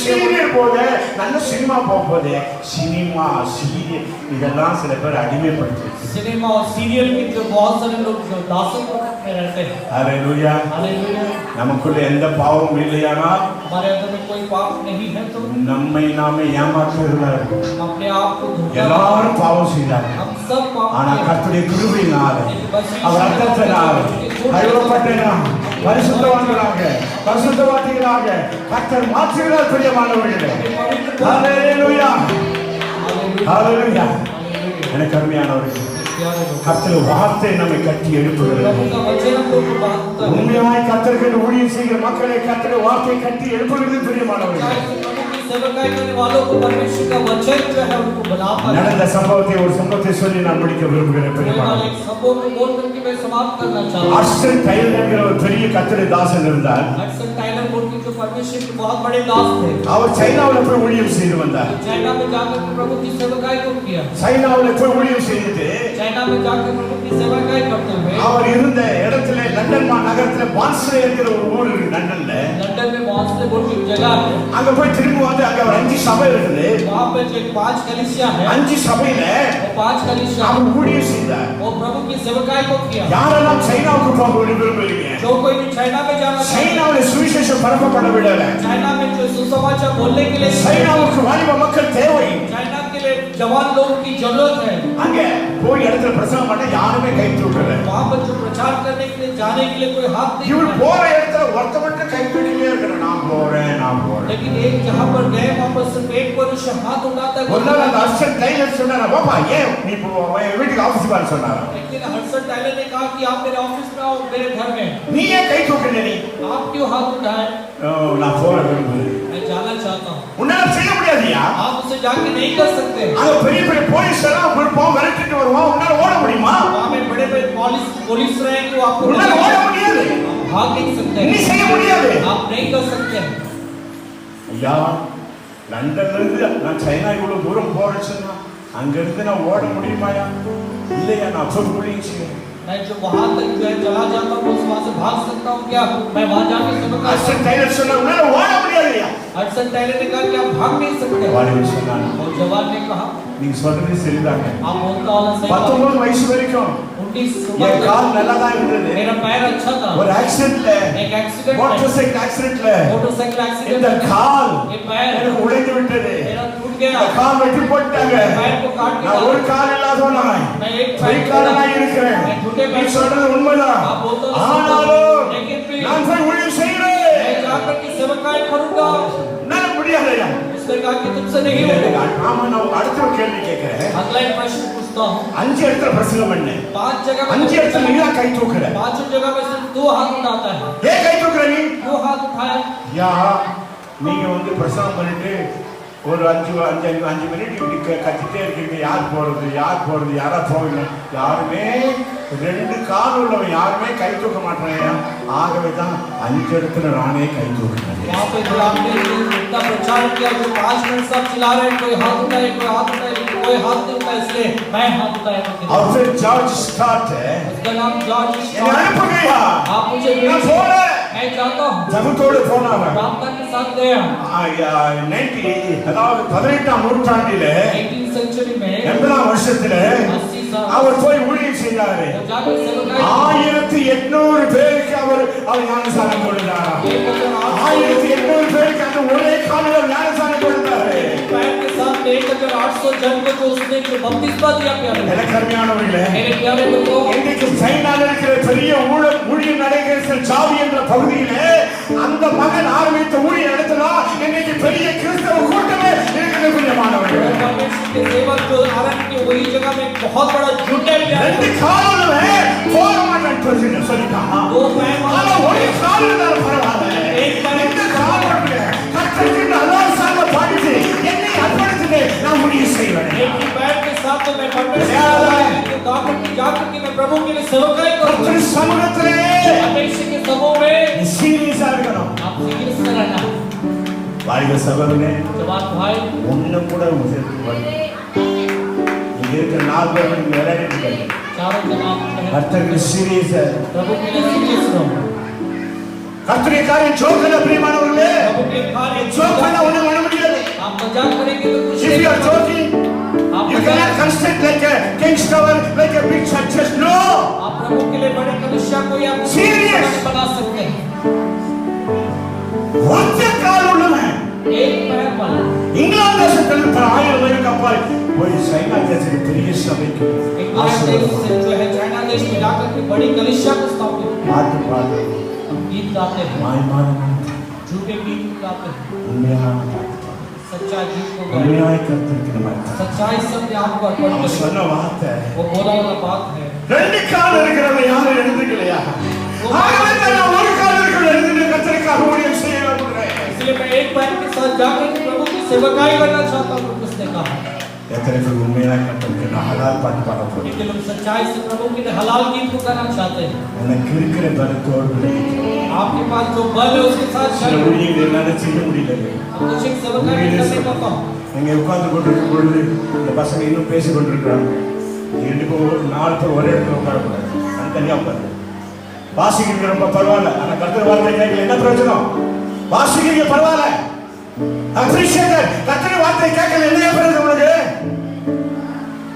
[SPEAKER 1] சீரியல் போகுது நல்ல சினிமா போகுது சினிமா சீரியல் இதெல்லாம் சில பேர் அடிமைப்படுத்தி
[SPEAKER 2] सिनेमा और सीरियल के जो बहुत सारे लोग जो दासों में रहते हैं
[SPEAKER 1] ஹalleluya.
[SPEAKER 2] हालेलुया
[SPEAKER 1] நமக்குள்ள எந்த பாவமும் இல்லையானால்
[SPEAKER 2] हमारे अंदर में कोई पाप नहीं है तो
[SPEAKER 1] நம்மை நாமே ஏமாற்றுகிறார்.
[SPEAKER 2] हम अपने आप को धोखा
[SPEAKER 1] எல்லாரும் பாவம் செய்தார்கள்.
[SPEAKER 2] हम सब पाप
[SPEAKER 1] ஆனா
[SPEAKER 2] किए।
[SPEAKER 1] கர்த்தருடைய கிருபையினால அவர் ரத்தத்தினால் கழுவப்பட்டனால் பரிசுத்தவான்களாக பரிசுத்தவான்களாக கர்த்தர் மாற்றுகிறார் பிரியமானவர்களே. ஹalleluya ஹalleluya. எனக்கு அருமையானவர்களே கர்த்தர் வார்த்தை நம்மை கட்டி எழுப்புகிறது.
[SPEAKER 2] प्रभु का वचन हम लोग को बांधता है
[SPEAKER 1] உண்மையாய் கர்த்தருக்கு ஊழியம் செய்கிற மக்களை கர்த்தர் வார்த்தை கட்டி எழுப்புகிறது பிரியமானவர்களே.
[SPEAKER 2] प्रभु की सेवकाई करने वालों को परमेश्वर का वचन जो है उनको बनाता है
[SPEAKER 1] நடந்த சம்பவத்தை ஒரு சம்பவத்தை சொல்லி நான் முடிக்க விரும்புகிறேன்
[SPEAKER 2] मैं
[SPEAKER 1] பிரியமானவர்களே.
[SPEAKER 2] एक संभव को बोल करके मैं समाप्त करना चाहता हूँ
[SPEAKER 1] ஆஸ்டன் டைலர் என்கிற ஒரு பெரிய கர்த்தருடைய தாசன் இருந்தார்.
[SPEAKER 2] हडसन टाइलर बोल के जो परमेश्वर के बहुत बड़े दास थे
[SPEAKER 1] அவர் சைனாவுல போய் ஊழியம் செய்து வந்தார்.
[SPEAKER 2] चाइना में जाकर के प्रभु की सेवकाई को किया
[SPEAKER 1] சைனாவுல போய் ஊழியம் செய்துட்டு
[SPEAKER 2] चाइना में जाकर प्रभु की सेवकाई करते हुए
[SPEAKER 1] அவர் இருந்த இடத்துல லண்டன் நகரத்துல பான்ஸ்லே இருக்கிற ஒரு ஊர் இருக்கு லண்டன்ல.
[SPEAKER 2] लंदन में मॉन्स्ले बोल के एक जगह है
[SPEAKER 1] அங்க போய் திரும்பி வந்து அங்க ஒரு 5 சபை இருக்குது.
[SPEAKER 2] वहाँ पे जो 5 कलीसिया है
[SPEAKER 1] 5 சபையில
[SPEAKER 2] वो 5 कलीसिया
[SPEAKER 1] அவர் ஊழியம் செய்தார்.
[SPEAKER 2] वो प्रभु की सेवकाई को किया
[SPEAKER 1] யாரெல்லாம் சைனாவுக்கு போக விரும்புறீங்க?
[SPEAKER 2] जो कोई भी चाइना में जाना चाहता
[SPEAKER 1] சைனாவுல சுவிசேஷம் பரப்பப்பட விடல.
[SPEAKER 2] चाइना में जो सुसमाचार बोलने के लिए
[SPEAKER 1] சைனாவுக்கு வாலிப மக்கள் தேவை.
[SPEAKER 2] चाइना के लिए जवान लोगों की जरूरत है
[SPEAKER 1] அங்க போய் இடத்துல பிரசங்கம் பண்ண யாருமே கை தூக்கல.
[SPEAKER 2] वहाँ पर जो प्रचार करने के लिए जाने के लिए कोई हाथ नहीं
[SPEAKER 1] இவர்
[SPEAKER 2] उठाया।
[SPEAKER 1] போற இடத்துல ஒருத்த மட்டும் கை தூக்கிட்டே இருக்கிறார். நான் போறேன்.
[SPEAKER 2] लेकिन एक जहाँ पर गए वहाँ पर सिर्फ एक मनुष्य हाथ उठाता है
[SPEAKER 1] ஒரு நாள் அந்த அசிஸ்டன்ட் டைலர் சொன்னாரா, பாப்பா ஏன் நீ இப்போ வீட்டுக்கு ஆபீஸ் பாரு சொன்னாரா.
[SPEAKER 2] लेकिन हडसन टाइलर ने कहा कि आप मेरे ऑफिस में आओ मेरे घर में
[SPEAKER 1] நீ ஏன் கை தூக்கல நீ?
[SPEAKER 2] आप क्यों हाथ उठाए
[SPEAKER 1] நான் போற விரும்புறேன்.
[SPEAKER 2] मैं जाना चाहता हूँ
[SPEAKER 1] உன்னால செய்ய முடியாதியா?
[SPEAKER 2] आप उसे जाके नहीं कर सकते
[SPEAKER 1] அங்க பெரிய பெரிய போலீஸ் எல்லாம் விருப்பம் விரட்டிட்டு வருவான். உன்னால ஓட முடியுமா?
[SPEAKER 2] वहाँ में बड़े बड़े पुलिस रहेंगे वो आपको
[SPEAKER 1] உன்னால ஓட முடியாது.
[SPEAKER 2] आप भाग नहीं सकते
[SPEAKER 1] நீ செய்ய முடியாது.
[SPEAKER 2] आप नहीं कर सकते
[SPEAKER 1] ஐயா லண்டன்ல இருந்து நான் சைனா இவ்வளவு தூரம் போறேன்னு சொன்னா அங்க இருந்து நான் ஓட முடியுமாயா? இல்லையா நான் போய் ஊழியம் செய்யணும்.
[SPEAKER 2] मैं जो वहाँ तक जो है चला जाता हूँ वहाँ से भाग सकता हूँ क्या मैं वहाँ जाके सेवकाई
[SPEAKER 1] அசிஸ்டன்ட் டைலர் சொன்னா உன்னால ஓட முடியாதுயா.
[SPEAKER 2] हडसन टाइलर ने कहा कि आप भाग नहीं सकते
[SPEAKER 1] வாலிபன் சொன்னான்,
[SPEAKER 2] और जवान ने कहा
[SPEAKER 1] நீங்க சொல்றது சரிதாங்க.
[SPEAKER 2] आप बोलता वाला सही बात
[SPEAKER 1] 19 வயசு வரைக்கும்
[SPEAKER 2] 19
[SPEAKER 1] என்
[SPEAKER 2] उम्र
[SPEAKER 1] கால்
[SPEAKER 2] तक
[SPEAKER 1] நல்லா தான் இருந்தது.
[SPEAKER 2] मेरा पैर अच्छा था
[SPEAKER 1] ஒரு ஆக்சிடென்ட்ல
[SPEAKER 2] एक एक्सीडेंट में
[SPEAKER 1] மோட்டார் சைக்கிள் ஆக்சிடென்ட்ல
[SPEAKER 2] मोटरसाइकिल एक्सीडेंट
[SPEAKER 1] இந்த
[SPEAKER 2] में
[SPEAKER 1] கால்
[SPEAKER 2] ये पैर
[SPEAKER 1] எனக்கு உடைந்து விட்டது.
[SPEAKER 2] मेरा टूट गया
[SPEAKER 1] இந்த கால் வெட்டி போட்டாங்க.
[SPEAKER 2] पैर को काट के
[SPEAKER 1] நான் ஒரு கால் இல்லாதவனாய்
[SPEAKER 2] मैं एक
[SPEAKER 1] கைக்காரனாய் இருக்கிறேன்.
[SPEAKER 2] मैं झूठे
[SPEAKER 1] நீ
[SPEAKER 2] पैर
[SPEAKER 1] சொல்றது உண்மைதான்.
[SPEAKER 2] आप बोलते हो
[SPEAKER 1] ஆனாலும்
[SPEAKER 2] लेकिन फिर
[SPEAKER 1] நான் போய் ஊழியம் செய்கிறேன்.
[SPEAKER 2] मैं जाकर के सेवकाई करूंगा
[SPEAKER 1] நான் முடியாதையா.
[SPEAKER 2] उसने कहा कि तुमसे नहीं होगा
[SPEAKER 1] ஆமா நான் அடுத்த ஒரு கேள்வி கேட்கிறேன்.
[SPEAKER 2] अगला एक प्रश्न पूछता हूँ
[SPEAKER 1] 5 இடத்துல பிரசங்கம் பண்ணேன்.
[SPEAKER 2] 5 जगह
[SPEAKER 1] 5 இடத்துல நீ தான் கை தூக்குற.
[SPEAKER 2] 5 जगह में सिर्फ 2 हाथ उठाता है
[SPEAKER 1] ஏன் கை தூக்குற நீ?
[SPEAKER 2] 2 हाथ उठाए
[SPEAKER 1] யா நீங்க வந்து பிரசங்கம் பண்ணிட்டு ஒரு 5 மினிட் இப்படி கத்திட்டே இருக்கீங்க. யார் போறது யாரா போகல யாருமே 2 கால் உள்ளவன் யாருமே கை தூக்க மாட்டாங்க. ஆகவே தான் 5 இடத்துல நானே கை தூக்குறேன்.
[SPEAKER 2] वहाँ पे जो आपने इतना प्रचार किया जो 5 मिनट सब चिल्ला रहे हैं कोई हाथ उठाए कोई हाथ नहीं उठाए इसलिए मैं हाथ उठाया
[SPEAKER 1] और फिर जॉर्ज स्टार्ट
[SPEAKER 2] उसका नाम जॉर्ज
[SPEAKER 1] என்ன அனுப்புங்கயா?
[SPEAKER 2] आप मुझे
[SPEAKER 1] நான் போறேன்.
[SPEAKER 2] मैं चाहता हूँ
[SPEAKER 1] ஜபத்தோடு போனாங்க.
[SPEAKER 2] प्रार्थना के साथ गया
[SPEAKER 1] 18ஆம் நூற்றாண்டிலே
[SPEAKER 2] 18th सेंचुरी में
[SPEAKER 1] 80ஆம் வருஷத்திலே
[SPEAKER 2] 80 साल
[SPEAKER 1] அவர் போய் ஊழியம் செய்தாரு.
[SPEAKER 2] वो जाकर सेवकाई
[SPEAKER 1] 1800 பேருக்கு அவர் ஞானஸ்நானம் கொடுத்தாரா? 1800 பேருக்கு அந்த ஒரே காலில் ஞானஸ்நானம் கொடுத்தாரு.
[SPEAKER 2] पैर के साथ 1800 जन को जो उसने जो बपतिस्मा दिया प्यारे
[SPEAKER 1] எனக்கு அருமையானவர்களே,
[SPEAKER 2] मेरे प्यारे लोगों
[SPEAKER 1] இன்றைக்கு சைனால இருக்கிற பெரிய ஊழியம் நடைபெறுகிற ஜாவி என்ற பகுதியிலே அந்த மகன் ஆரம்பித்த ஊழியம் நடத்தினா இன்னைக்கு பெரிய கிறிஸ்தவ கூட்டமே இருக்கிறது பிரியமானவர்களே.
[SPEAKER 2] सेवकाई करो
[SPEAKER 1] கர்த்தர் சமூகத்திலே
[SPEAKER 2] परमेश्वर के समूह में
[SPEAKER 1] சீரியஸா இருக்கணும்.
[SPEAKER 2] आप सीरियस से रहना
[SPEAKER 1] வாலிப சகோதரனே,
[SPEAKER 2] जवान भाई
[SPEAKER 1] ஒண்ணு கூட உசேத்து பண்ணு. இங்க இருக்கிற 4 பேர் நீங்க விளையாடிட்டு இருக்காங்க.
[SPEAKER 2] चारों जवान
[SPEAKER 1] கர்த்தருக்கு சீரியஸா
[SPEAKER 2] प्रभु के लिए सीरियस रहो
[SPEAKER 1] கர்த்தருடைய காரியம் ஜோக்கல பிரியமானவர்களே.
[SPEAKER 2] प्रभु के कार्य
[SPEAKER 1] ஜோக்கல ஒண்ணு பண்ண முடியாது.
[SPEAKER 2] आप मजाक करेंगे तो कुछ
[SPEAKER 1] If you are joking, you cannot construct like a king's tower, like a big churches. No.
[SPEAKER 2] आप प्रभु के लिए बड़े कलिसिया को या
[SPEAKER 1] Serious.
[SPEAKER 2] बना सकते हैं
[SPEAKER 1] ஒற்ற கால் உள்ளவன்
[SPEAKER 2] एक पैर वाला
[SPEAKER 1] இங்கிலாந்து தேசத்தில் பல ஆயிரம் மைலுக்கு அப்பால் போய் சைனா தேசத்தில் பெரிய சபைக்கு
[SPEAKER 2] इंग्लैंड देश से जो है चाइना देश में जाकर के बड़ी कलिसिया को स्थापित
[SPEAKER 1] பாட்டு பாடு
[SPEAKER 2] हम गीत गाते हैं
[SPEAKER 1] மாய்மான
[SPEAKER 2] झूठे गीत गाते हैं
[SPEAKER 1] உண்மையான
[SPEAKER 2] सच्चा गीत को गाते
[SPEAKER 1] உண்மையாய் கர்த்தருக்கு நம்ம
[SPEAKER 2] सच्चाई सब आपको अर्पण
[SPEAKER 1] அவன்
[SPEAKER 2] करें
[SPEAKER 1] சொன்ன வார்த்தை
[SPEAKER 2] वो बोला वाला बात है
[SPEAKER 1] ரெண்டு கால் இருக்கிறவங்க யாரும் எழுந்துக்கலையா? ஆகவே நான் ஒரு கால் இருக்கிற எழுந்து கர்த்தருக்காக ஊழியம் செய்ய விரும்புகிறேன்.
[SPEAKER 2] इसलिए मैं एक पैर के साथ जाकर के प्रभु की सेवकाई करना चाहता हूँ उसने कहा
[SPEAKER 1] எத்தனை பேர் உண்மையாய் கர்த்தருக்கு நான் ஹலால் பாட்டு பாட போறேன்.
[SPEAKER 2] कितने लोग सच्चाई से प्रभु के लिए हलाल गीत को करना चाहते हैं
[SPEAKER 1] உனக்கு இருக்கிற பலத்தோடு விளைவிக்க
[SPEAKER 2] आपके पास जो बल है उसके साथ
[SPEAKER 1] சில
[SPEAKER 2] चलो
[SPEAKER 1] ஊழியர்கள் என்னால செய்ய முடியல.
[SPEAKER 2] हम कुछ एक सेवकाई करने का काम
[SPEAKER 1] இங்கே உட்கார்ந்து கொண்டிருக்கும் பொழுது இந்த பசங்க இன்னும் பேசி கொண்டிருக்கிறாங்க. 2 பேர் 4 பேர் ஒரே இடத்துல உட்காரக்கூடாது. தனித்தனியா உட்காரு. வாசிக்கிறீங்க ரொம்ப பரவாயில்ல. ஆனா கர்த்தர் வார்த்தை கேட்கல என்ன பிரயோஜனம்? வாசிக்கிறீங்க பரவாயில்ல. அப்ரிஷியேட். கர்த்தர் வார்த்தை கேட்கல என்ன பிரயோஜனம் உங்களுக்கு?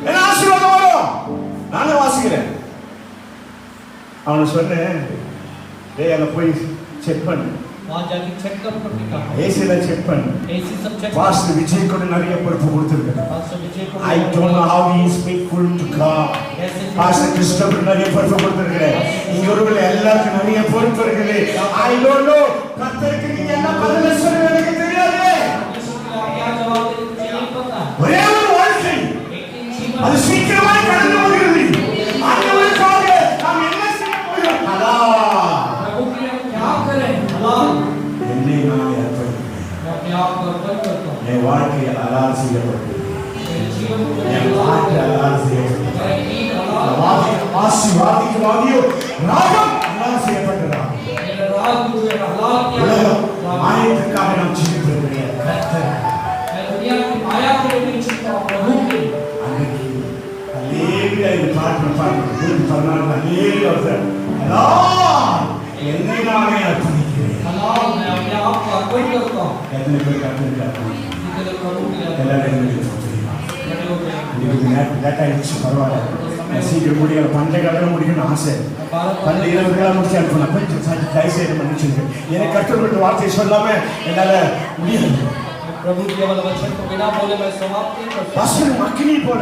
[SPEAKER 1] என்ன ஆசீர்வாதம் வரும்? நானே வாசிக்கிறேன். அவனை சொன்னேன், டேய் அங்க போய் செக் பண்ணு.
[SPEAKER 2] वहाँ जाके चेक कर करके कहा
[SPEAKER 1] ஏசில செக் பண்ணு.
[SPEAKER 2] ऐसी सब चेक
[SPEAKER 1] பாஸ்டர் விஜய் கூட நிறைய பொறுப்பு கொடுத்திருக்காரு.
[SPEAKER 2] पास्टर विजय को
[SPEAKER 1] I don't know how he is faithful to God.
[SPEAKER 2] ऐसे
[SPEAKER 1] பாஸ்டர் கிறிஸ்டோபர் நிறைய பொறுப்பு கொடுத்திருக்காரு. இங்க ஒருவேளை எல்லாருக்கும் நிறைய பொறுப்பு இருக்குது. I don't know. கர்த்தருக்கு நீங்க என்ன பதில் சொல்லுவீங்க எனக்கு தெரியாது.
[SPEAKER 2] क्या जवाब देते मुझे नहीं पता
[SPEAKER 1] ஒரே ஒரு வாழ்க்கை
[SPEAKER 2] एक ही जीवन
[SPEAKER 1] அது சீக்கிரமாய் கடந்து போகிறது. ஆண்டவருக்காக நாம் என்ன செய்ய போகிறோம்? ஹலால்.
[SPEAKER 2] प्रभु के लिए हम क्या करें हलाल
[SPEAKER 1] என்னை நான் அர்ப்பணிக்கிறேன்.
[SPEAKER 2] मैं अपने आप को अर्पण करता हूँ
[SPEAKER 1] என் வாழ்க்கையை ஹலால் செய்யப்பட்டது.
[SPEAKER 2] मेरे जीवन को
[SPEAKER 1] என் வாழ்க்கை ஹலால் செய்யப்பட்டது.
[SPEAKER 2] मेरा गीत हलाल
[SPEAKER 1] ஆசீர்வாதிக்குவாதியோ ராகம் ஹலால் செய்யப்பட்டதா?
[SPEAKER 2] मेरा राग जो है हलाल किया
[SPEAKER 1] உலகம்
[SPEAKER 2] गया।
[SPEAKER 1] மாயத்திற்காக நாம் ஜீவிப்பது கிடையாது. கர்த்தர்
[SPEAKER 2] मैं दुनिया की माया के लिए नहीं जीता हूँ प्रभु के लिए
[SPEAKER 1] அன்னைக்கு அல்லேலூயா இந்த பாட்டு பாடுறது 14 அல்லேலூயா சார். ஹலால் என்னை நானே அர்ப்பணிக்கிறேன்.
[SPEAKER 2] हलाल मैं अपने आप को अर्पण करता हूँ
[SPEAKER 1] எத்தனை பேர் கர்த்தருக்கு
[SPEAKER 2] इसके लिए प्रभु के लिए
[SPEAKER 1] எல்லாரும் தெரியுமா?
[SPEAKER 2] खड़े हो गए
[SPEAKER 1] இன்னைக்கு லேட் ஆயிடுச்சு பரவாயில்ல. நான் சீக்கிரம் முடியல. பண்டை காலம் முடிக்கணும்னு ஆசை. பண்டை 20 காலம் முடிச்சு அனுப்பணும். கொஞ்சம் சாட்சி தயவுசெய்து மன்னிச்சுங்க. எனக்கு கர்த்தருடைய வார்த்தை சொல்லாம என்னால முடியாது.
[SPEAKER 2] प्रभु केवल वचन को बिना बोले मैं समाप्त नहीं कर सकता
[SPEAKER 1] வசனம் அக்கினி போல